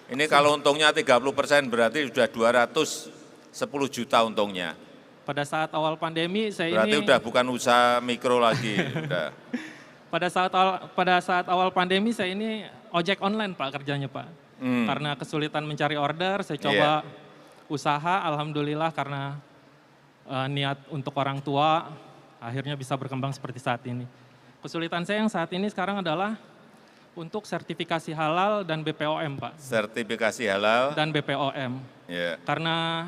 Ini kalau untungnya 30% berarti sudah 210 juta untungnya. Pada saat awal pandemi saya Berarti ini... udah bukan usaha mikro lagi. Udah. Pada saat awal pandemi saya ini ojek online Pak kerjanya Pak. Karena kesulitan mencari order, saya coba usaha, alhamdulillah karena niat untuk orang tua, akhirnya bisa berkembang seperti saat ini. Kesulitan saya yang saat ini sekarang adalah untuk sertifikasi halal dan BPOM Pak. Sertifikasi halal. Dan BPOM. Yeah. Karena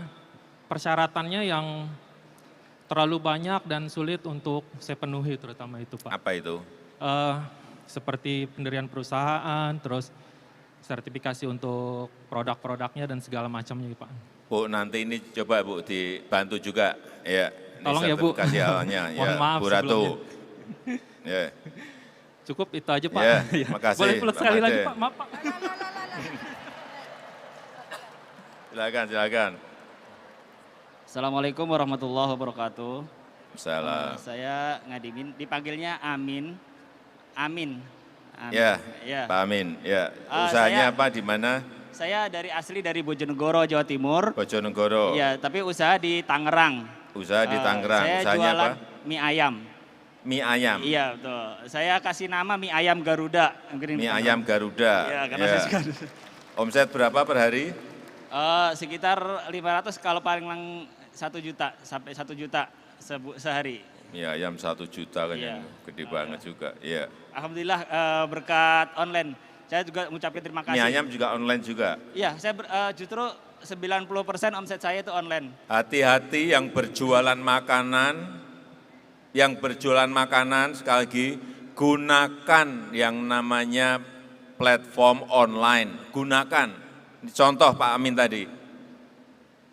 persyaratannya yang terlalu banyak dan sulit untuk saya penuhi terutama itu Pak. Apa itu? Seperti pendirian perusahaan, terus sertifikasi untuk produk-produknya dan segala macamnya Pak. Bu, nanti ini coba Bu dibantu juga. Ya, ini tolong ya Bu. sertifikasi halalnya. Mohon maaf Bu Ratu. Ya. Cukup itu aja Pak. Ya, makasih. Boleh peluk sekali lagi Pak, maaf Pak. Silakan. Assalamualaikum warahmatullahi wabarakatuh. Salam. Saya Ngadimin, dipanggilnya Amin. Amin. Ya, Ya. Pak Amin. Ya, usahanya apa di mana? Saya asli dari Bojonegoro, Jawa Timur. Bojonegoro. Iya, tapi usaha di Tangerang. Usaha di Tangerang. Saya Usahanya jualan apa? mie ayam. Mie ayam. Iya, betul. Saya kasih nama mie ayam Garuda. Mie ayam Garuda. Iya, karena saya suka. Omset berapa per hari? Sekitar 500 kalau paling 1 juta sampai 1 juta sehari. Mie ayam 1 juta kan Iya. yang gede banget juga. Iya. Alhamdulillah berkat online. Saya juga mengucapkan terima kasih. Mie ayam juga online juga. Iya, saya justru 90% omset saya itu online. Hati-hati yang berjualan makanan, sekali lagi gunakan yang namanya platform online. Gunakan. Contoh Pak Amin tadi.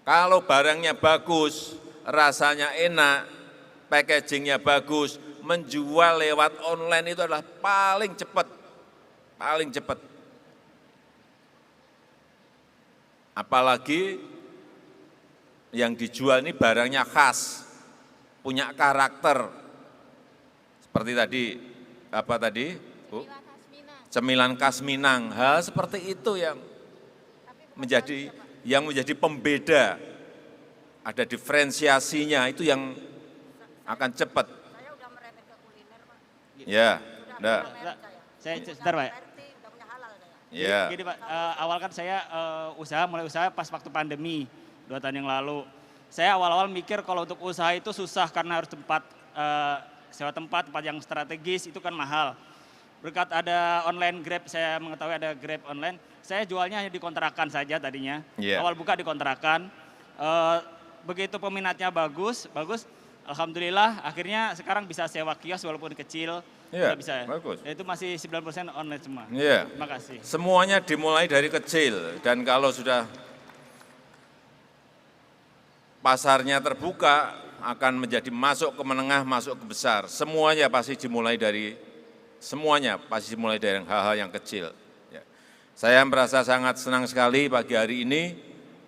Kalau barangnya bagus, rasanya enak, packagingnya bagus, menjual lewat online itu adalah paling cepat. Apalagi yang dijual ini barangnya khas, punya karakter. Seperti tadi, apa tadi, Bu? Cemilan khas Minang. Hal seperti itu yang menjadi pembeda. Ada diferensiasinya, itu yang akan cepat. Saya udah merembet ke kuliner, Pak. Ya, enggak. Saya sebentar Pak. Udah punya halal saya. Ya. Gini Pak, awal kan saya mulai usaha pas waktu pandemi 2 tahun yang lalu. Saya awal-awal mikir kalau untuk usaha itu susah karena harus sewa tempat yang strategis itu kan mahal. Berkat ada online Grab, saya mengetahui ada Grab online, saya jualnya hanya di kontrakan saja tadinya. Yeah. Awal buka di kontrakan, begitu peminatnya bagus, alhamdulillah akhirnya sekarang bisa sewa kios walaupun kecil. Iya, Udah bisa. bagus. Itu masih 90% online semua. Iya. Terima kasih. Semuanya dimulai dari kecil dan kalau sudah pasarnya terbuka akan menjadi masuk ke menengah, masuk ke besar. Semuanya pasti dimulai dari hal-hal yang kecil. Ya. Saya merasa sangat senang sekali pagi hari ini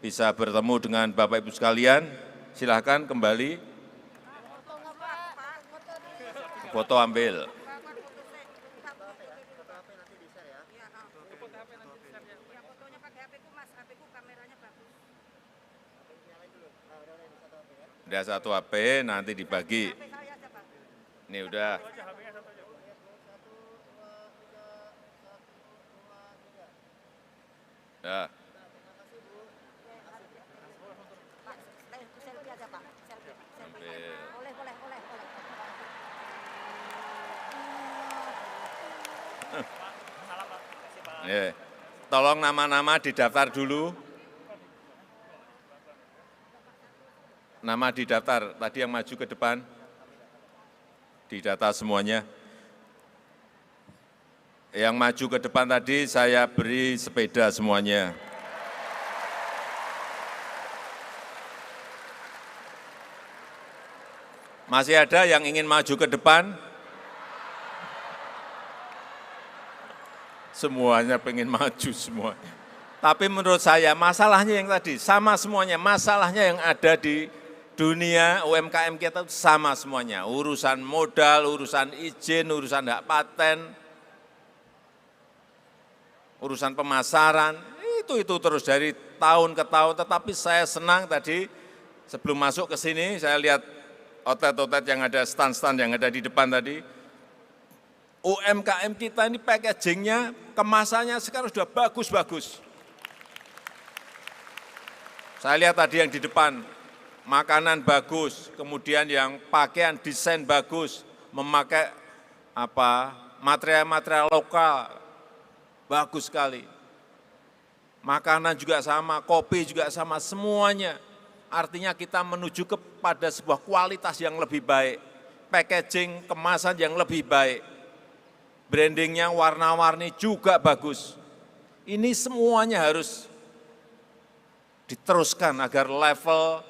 bisa bertemu dengan Bapak Ibu sekalian. Silahkan kembali. Foto ambil. Udah satu HP, nanti dibagi. Ini udah. Ya. Tolong nama-nama didaftar dulu. Nama didaftar, tadi yang maju ke depan. Didata semuanya. Yang maju ke depan tadi saya beri sepeda semuanya. Masih ada yang ingin maju ke depan? Semuanya pengen maju semua. Tapi menurut saya masalahnya yang tadi sama semuanya, masalahnya yang ada di dunia UMKM kita itu sama semuanya. Urusan modal, urusan izin, urusan hak paten, urusan pemasaran, itu terus dari tahun ke tahun. Tetapi saya senang tadi sebelum masuk ke sini, saya lihat outlet-outlet yang ada, stand-stand yang ada di depan tadi. UMKM kita ini packagingnya, kemasannya sekarang sudah bagus-bagus. Saya lihat tadi yang di depan, makanan bagus, kemudian yang pakaian desain bagus, memakai material-material lokal, bagus sekali. Makanan juga sama, kopi juga sama, semuanya. Artinya kita menuju kepada sebuah kualitas yang lebih baik, packaging, kemasan yang lebih baik, brandingnya warna-warni juga bagus. Ini semuanya harus diteruskan agar level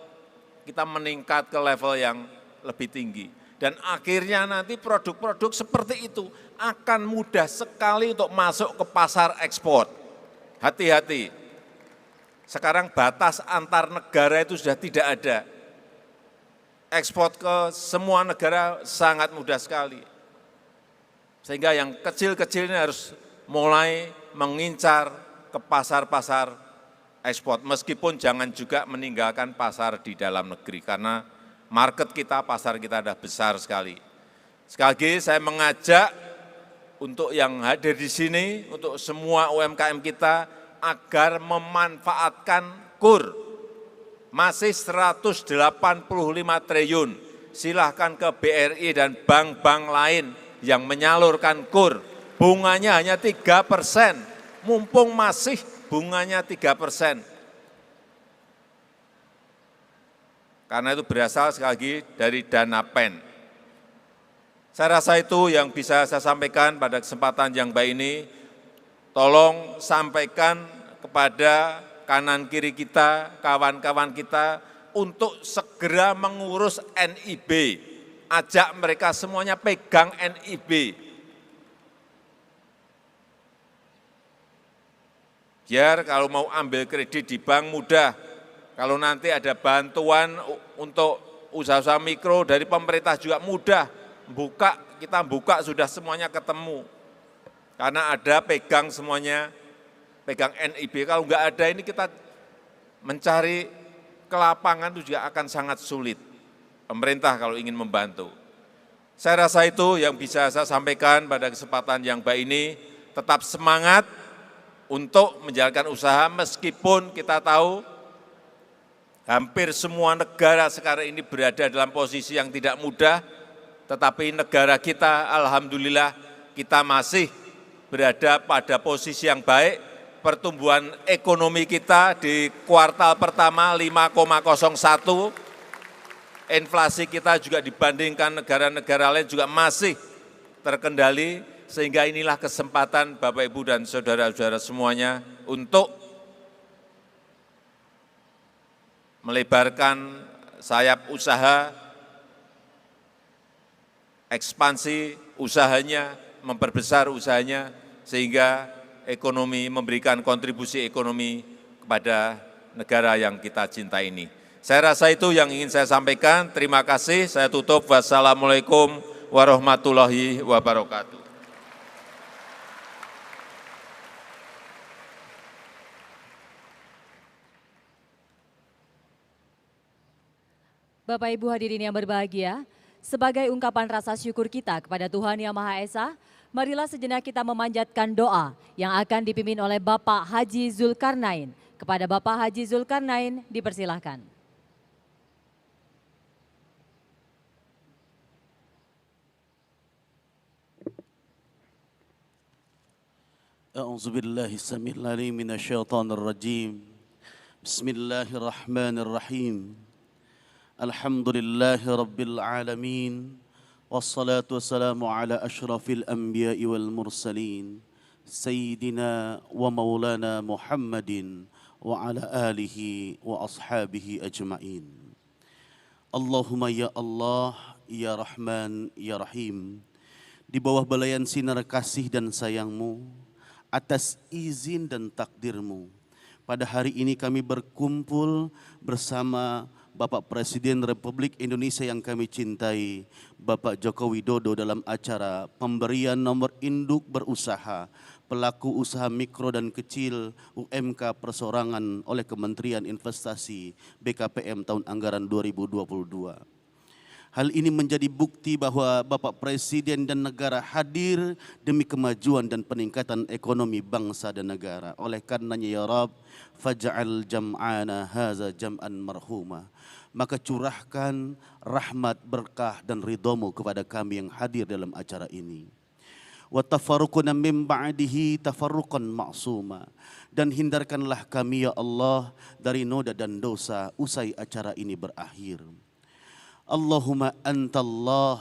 kita meningkat ke level yang lebih tinggi. Dan akhirnya nanti produk-produk seperti itu akan mudah sekali untuk masuk ke pasar ekspor. Hati-hati, sekarang batas antar negara itu sudah tidak ada. Ekspor ke semua negara sangat mudah sekali. Sehingga yang kecil-kecil ini harus mulai mengincar ke pasar-pasar ekspor, meskipun jangan juga meninggalkan pasar di dalam negeri, karena market kita, pasar kita ada besar sekali. Sekali lagi saya mengajak untuk yang hadir di sini, untuk semua UMKM kita, agar memanfaatkan KUR, masih 185 triliun, silahkan ke BRI dan bank-bank lain yang menyalurkan KUR, bunganya hanya 3%, mumpung masih bunganya 3%. Karena itu berasal sekali lagi dari dana PEN. Saya rasa itu yang bisa saya sampaikan pada kesempatan yang baik ini. Tolong sampaikan kepada kanan kiri kita, kawan-kawan kita, untuk segera mengurus NIB. Ajak mereka semuanya pegang NIB. Biar kalau mau ambil kredit di bank mudah, kalau nanti ada bantuan untuk usaha-usaha mikro dari pemerintah juga mudah, kita buka sudah semuanya ketemu. Karena ada pegang semuanya, pegang NIB, kalau enggak ada ini kita mencari ke lapangan itu juga akan sangat sulit. Pemerintah kalau ingin membantu. Saya rasa itu yang bisa saya sampaikan pada kesempatan yang baik ini, tetap semangat untuk menjalankan usaha meskipun kita tahu hampir semua negara sekarang ini berada dalam posisi yang tidak mudah, tetapi negara kita alhamdulillah kita masih berada pada posisi yang baik. Pertumbuhan ekonomi kita di kuartal pertama 5,01, inflasi kita juga dibandingkan negara-negara lain juga masih terkendali. Sehingga inilah kesempatan Bapak, Ibu, dan saudara-saudara semuanya untuk melebarkan sayap usaha, ekspansi usahanya, memperbesar usahanya, sehingga ekonomi memberikan kontribusi ekonomi kepada negara yang kita cintai ini. Saya rasa itu yang ingin saya sampaikan. Terima kasih. Saya tutup. Wassalamualaikum warahmatullahi wabarakatuh. Bapak Ibu hadirin yang berbahagia, sebagai ungkapan rasa syukur kita kepada Tuhan Yang Maha Esa, marilah sejenak kita memanjatkan doa yang akan dipimpin oleh Bapak Haji Zulkarnain. Kepada Bapak Haji Zulkarnain dipersilahkan. A'udzubillahi samil alim minasyaitonir rajim. Bismillahirrahmanirrahim. Alhamdulillahi rabbil alamin. Wassalatu wassalamu ala asyrafil anbiya'i wal mursalin. Sayyidina wa maulana Muhammadin wa ala alihi wa ashabihi ajma'in. Allahumma ya Allah, ya Rahman, ya Rahim. Di bawah belayan sinar kasih dan sayang-Mu, atas izin dan takdir-Mu, pada hari ini kami berkumpul bersama Bapak Presiden Republik Indonesia yang kami cintai, Bapak Joko Widodo, dalam acara pemberian nomor induk berusaha pelaku usaha mikro dan kecil UMK perseorangan oleh Kementerian Investasi BKPM tahun anggaran 2022. Hal ini menjadi bukti bahwa Bapak Presiden dan negara hadir demi kemajuan dan peningkatan ekonomi bangsa dan negara. Oleh karenanya ya Rabb, faj'al jam'ana haza jam'an marhuma. Maka curahkan rahmat, berkah dan ridho-Mu kepada kami yang hadir dalam acara ini. Wa tafarruquna min ba'dihi tafarruqan ma'suma. Dan hindarkanlah kami ya Allah dari noda dan dosa usai acara ini berakhir. Allahumma antallah,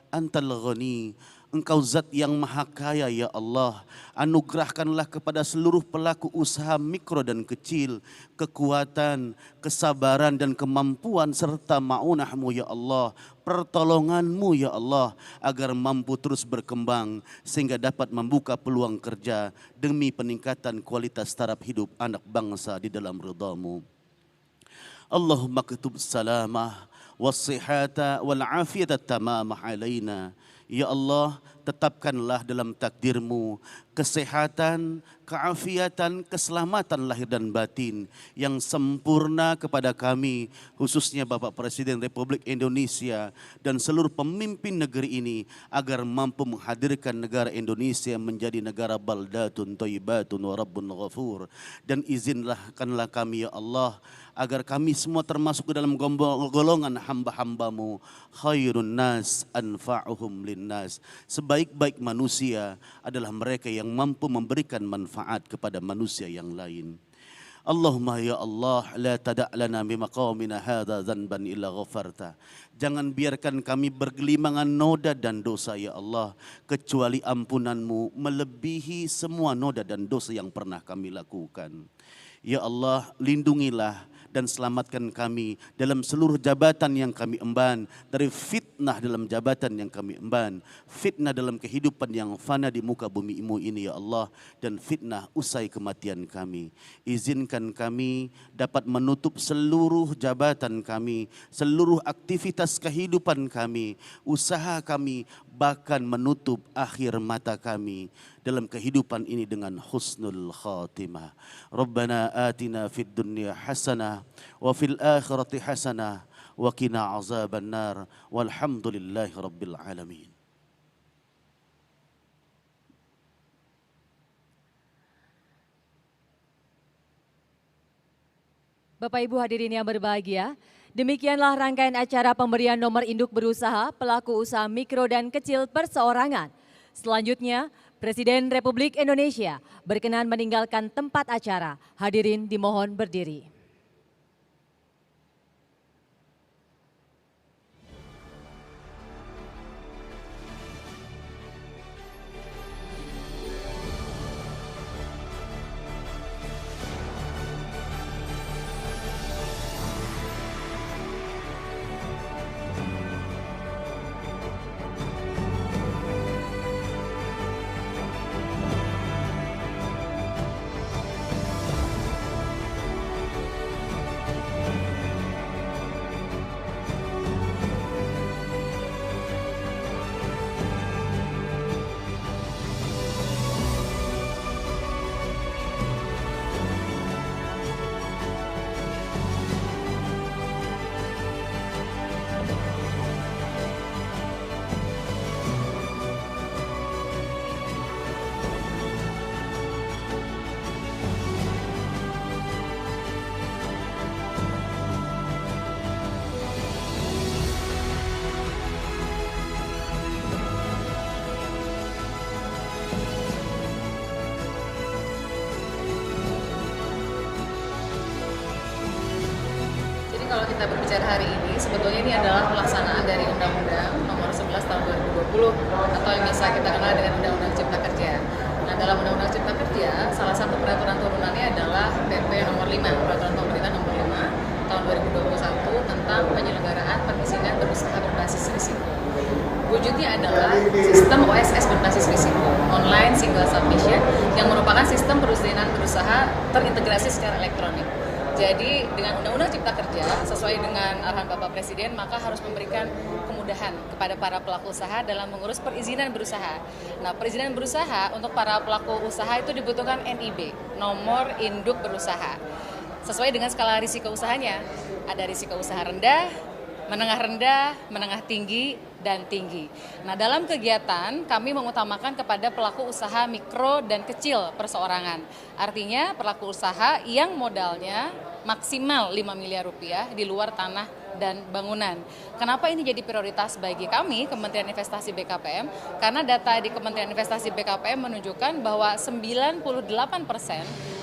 antal ghani, Engkau zat yang maha kaya ya Allah. Anugerahkanlah kepada seluruh pelaku usaha mikro dan kecil kekuatan, kesabaran dan kemampuan serta ma'unah-Mu ya Allah, pertolongan-Mu ya Allah, agar mampu terus berkembang sehingga dapat membuka peluang kerja demi peningkatan kualitas taraf hidup anak bangsa di dalam ridha-Mu. Allahumma ktub salamah wassihata wal afiyata tamamah alaina. Ya Allah, tetapkanlah dalam takdir-Mu kesehatan, keafiatan, keselamatan lahir dan batin yang sempurna kepada kami, khususnya Bapak Presiden Republik Indonesia dan seluruh pemimpin negeri ini, agar mampu menghadirkan negara Indonesia menjadi negara baldatun thayyibatun wa rabbun ghafur. Dan izinkanlah kami ya Allah, agar kami semua termasuk ke dalam golongan hamba-hamba-Mu, khairun nas anfa'uhum linnas. Sebaik-baik manusia adalah mereka yang mampu memberikan manfaat kepada manusia yang lain. Allahumma ya Allah, la tada' lana bimaqamina hadza dzanban illa ghafarta. Jangan biarkan kami bergelimangan noda dan dosa ya Allah, kecuali ampunan-Mu melebihi semua noda dan dosa yang pernah kami lakukan. Ya Allah, lindungilah dan selamatkan kami dalam seluruh jabatan yang kami emban, dari fitnah dalam jabatan yang kami emban, fitnah dalam kehidupan yang fana di muka bumi-Mu ini ya Allah, dan fitnah usai kematian kami. Izinkan kami dapat menutup seluruh jabatan kami, seluruh aktivitas kehidupan kami, usaha kami, bahkan menutup akhir mata kami dalam kehidupan ini dengan husnul khatimah. Rabbana atina fid dunya hasanah wa fil akhirati hasanah wa qina azaban nar walhamdulillahi rabbil alamin. Bapak Ibu hadirin yang berbahagia, demikianlah rangkaian acara pemberian nomor induk berusaha pelaku usaha mikro dan kecil perseorangan. Selanjutnya, Presiden Republik Indonesia berkenan meninggalkan tempat acara. Hadirin dimohon berdiri. kalau kita berbicara hari ini, sebetulnya ini adalah pelaksanaan dari Undang-Undang Nomor 11 Tahun 2020 atau yang biasa kita kenal dengan Undang-Undang Cipta Kerja. Nah, dalam Undang-Undang Cipta Kerja, salah satu peraturan turunannya adalah PP Nomor 5, Peraturan Pemerintah Nomor 5 Tahun 2021 tentang penyelenggaraan perizinan berusaha berbasis risiko. Wujudnya adalah sistem OSS berbasis risiko, Online Single Submission, yang merupakan sistem perizinan berusaha terintegrasi secara elektronik. Jadi dengan Undang-Undang Cipta Kerja, sesuai dengan arahan Bapak Presiden, maka harus memberikan kemudahan kepada para pelaku usaha dalam mengurus perizinan berusaha. Nah, perizinan berusaha untuk para pelaku usaha itu dibutuhkan NIB, nomor induk berusaha. Sesuai dengan skala risiko usahanya, ada risiko usaha rendah, menengah tinggi, dan tinggi. Nah, dalam kegiatan kami mengutamakan kepada pelaku usaha mikro dan kecil perseorangan. Artinya pelaku usaha yang modalnya maksimal 5 miliar rupiah di luar tanah dan bangunan. Kenapa ini jadi prioritas bagi kami, Kementerian Investasi BKPM? Karena data di Kementerian Investasi BKPM menunjukkan bahwa 98%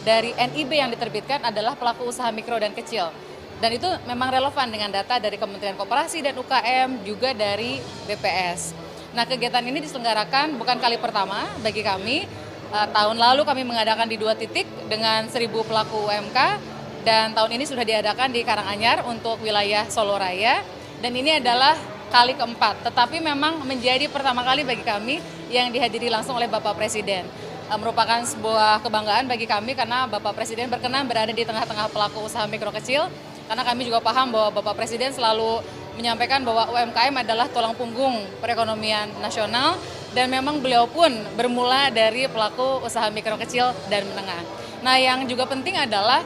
dari NIB yang diterbitkan adalah pelaku usaha mikro dan kecil. Dan itu memang relevan dengan data dari Kementerian Koperasi dan UKM, juga dari BPS. Nah, kegiatan ini diselenggarakan bukan kali pertama bagi kami. Tahun lalu kami mengadakan di 2 titik dengan 1.000 pelaku UMK, dan tahun ini sudah diadakan di Karanganyar untuk wilayah Solo Raya. Dan ini adalah kali keempat, tetapi memang menjadi pertama kali bagi kami yang dihadiri langsung oleh Bapak Presiden. Merupakan sebuah kebanggaan bagi kami karena Bapak Presiden berkenan berada di tengah-tengah pelaku usaha mikro kecil. Karena kami juga paham bahwa Bapak Presiden selalu menyampaikan bahwa UMKM adalah tulang punggung perekonomian nasional, dan memang beliau pun bermula dari pelaku usaha mikro kecil dan menengah. Nah, yang juga penting adalah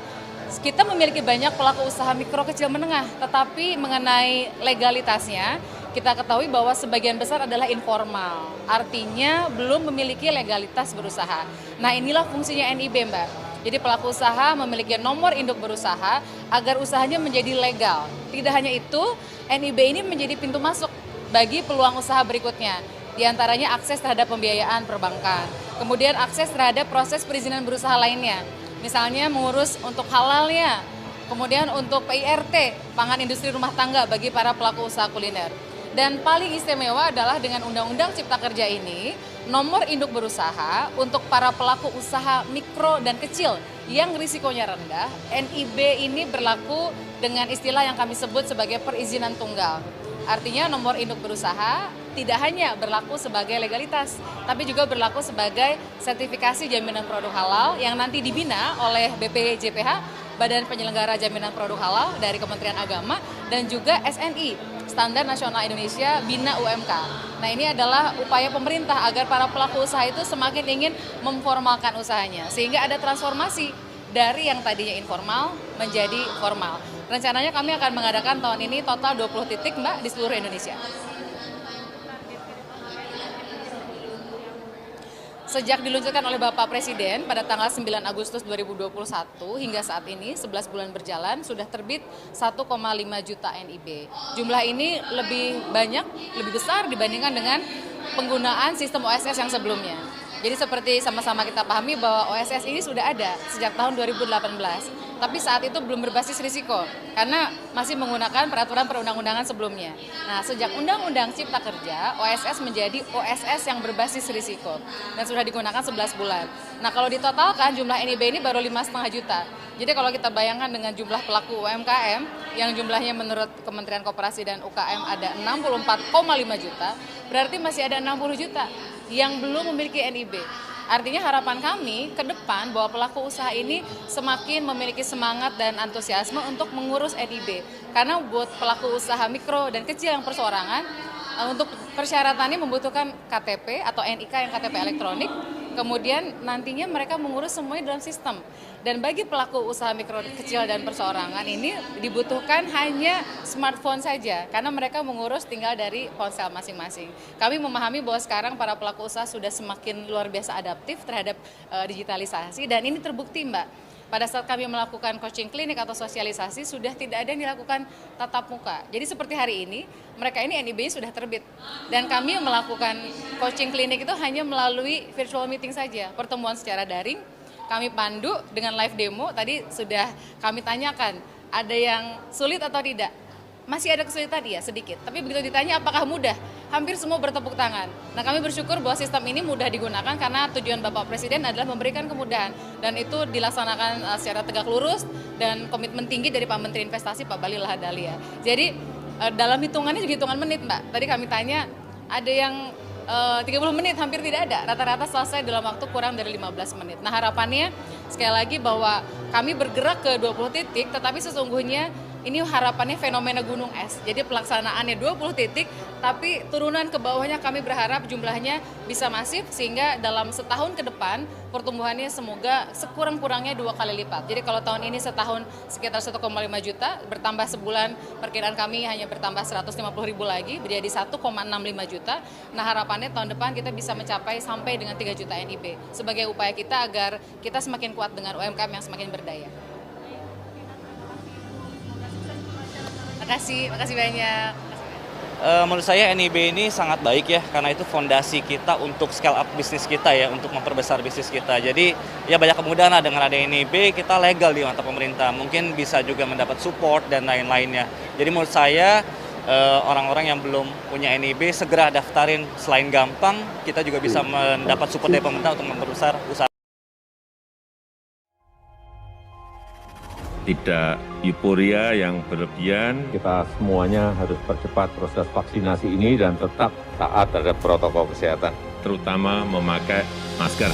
kita memiliki banyak pelaku usaha mikro kecil menengah, tetapi mengenai legalitasnya kita ketahui bahwa sebagian besar adalah informal, artinya belum memiliki legalitas berusaha. Nah, inilah fungsinya NIB, Mbak. Jadi pelaku usaha memiliki nomor induk berusaha agar usahanya menjadi legal. Tidak hanya itu, NIB ini menjadi pintu masuk bagi peluang usaha berikutnya. Di antaranya akses terhadap pembiayaan perbankan, kemudian akses terhadap proses perizinan berusaha lainnya. Misalnya mengurus untuk halalnya, kemudian untuk PIRT, pangan industri rumah tangga bagi para pelaku usaha kuliner. Dan paling istimewa adalah dengan Undang-Undang Cipta Kerja ini, nomor induk berusaha untuk para pelaku usaha mikro dan kecil yang risikonya rendah, NIB ini berlaku dengan istilah yang kami sebut sebagai perizinan tunggal. Artinya nomor induk berusaha tidak hanya berlaku sebagai legalitas, tapi juga berlaku sebagai sertifikasi jaminan produk halal yang nanti dibina oleh BPJPH, Badan Penyelenggara Jaminan Produk Halal dari Kementerian Agama, dan juga SNI, Standar Nasional Indonesia Bina UMK. Nah, ini adalah upaya pemerintah agar para pelaku usaha itu semakin ingin memformalkan usahanya, sehingga ada transformasi dari yang tadinya informal menjadi formal. Rencananya kami akan mengadakan tahun ini total 20 titik, Mbak, di seluruh Indonesia. Sejak diluncurkan oleh Bapak Presiden pada tanggal 9 Agustus 2021 hingga saat ini 11 bulan berjalan sudah terbit 1,5 juta NIB. Jumlah ini lebih banyak, lebih besar dibandingkan dengan penggunaan sistem OSS yang sebelumnya. Jadi seperti sama-sama kita pahami bahwa OSS ini sudah ada sejak tahun 2018. Tapi saat itu belum berbasis risiko karena masih menggunakan peraturan perundang-undangan sebelumnya. Nah, sejak Undang-Undang Cipta Kerja, OSS menjadi OSS yang berbasis risiko dan sudah digunakan 11 bulan. Nah, kalau ditotalkan jumlah NIB ini baru 5,5 juta. Jadi kalau kita bayangkan dengan jumlah pelaku UMKM yang jumlahnya menurut Kementerian Koperasi dan UKM ada 64,5 juta, berarti masih ada 60 juta yang belum memiliki NIB. Artinya harapan kami ke depan bahwa pelaku usaha ini semakin memiliki semangat dan antusiasme untuk mengurus NIB. Karena buat pelaku usaha mikro dan kecil yang perseorangan, untuk persyaratannya membutuhkan KTP atau NIK yang KTP elektronik, kemudian nantinya mereka mengurus semuanya dalam sistem. Dan bagi pelaku usaha mikro kecil dan perseorangan ini dibutuhkan hanya smartphone saja, karena mereka mengurus tinggal dari ponsel masing-masing. Kami memahami bahwa sekarang para pelaku usaha sudah semakin luar biasa adaptif terhadap digitalisasi, dan ini terbukti, Mbak. Pada saat kami melakukan coaching klinik atau sosialisasi, sudah tidak ada yang dilakukan tatap muka. Jadi seperti hari ini, mereka ini NIB sudah terbit. Dan kami melakukan coaching klinik itu hanya melalui virtual meeting saja, pertemuan secara daring. Kami pandu dengan live demo, tadi sudah kami tanyakan, ada yang sulit atau tidak? Masih ada kesulitan, iya sedikit. Tapi begitu ditanya apakah mudah, hampir semua bertepuk tangan. Nah kami bersyukur bahwa sistem ini mudah digunakan karena tujuan Bapak Presiden adalah memberikan kemudahan. Dan itu dilaksanakan secara tegak lurus dan komitmen tinggi dari Pak Menteri Investasi Pak Bahlil Lahadalia. Jadi dalam hitungannya juga hitungan menit Mbak. Tadi kami tanya ada yang 30 menit hampir tidak ada, rata-rata selesai dalam waktu kurang dari 15 menit. Nah harapannya sekali lagi bahwa kami bergerak ke 20 titik tetapi sesungguhnya ini harapannya fenomena gunung es. Jadi pelaksanaannya 20 titik, tapi turunan ke bawahnya kami berharap jumlahnya bisa masif sehingga dalam setahun ke depan pertumbuhannya semoga sekurang-kurangnya 2 kali lipat. Jadi kalau tahun ini setahun sekitar 1,5 juta, bertambah sebulan perkiraan kami hanya bertambah 150.000 lagi, menjadi 1,65 juta. Nah harapannya tahun depan kita bisa mencapai sampai dengan 3 juta NIB sebagai upaya kita agar kita semakin kuat dengan UMKM yang semakin berdaya. Makasih banyak. Menurut saya NIB ini sangat baik ya, karena itu fondasi kita untuk scale up bisnis kita ya, untuk memperbesar bisnis kita. Jadi ya banyak kemudahan lah dengan ada NIB, kita legal di mata pemerintah. Mungkin bisa juga mendapat support dan lain-lainnya. Jadi menurut saya orang-orang yang belum punya NIB segera daftarin. Selain gampang, kita juga bisa mendapat support dari pemerintah untuk memperbesar usaha. Tidak euforia yang berlebihan. Kita semuanya harus percepat proses vaksinasi ini dan tetap taat terhadap protokol kesehatan, terutama memakai masker.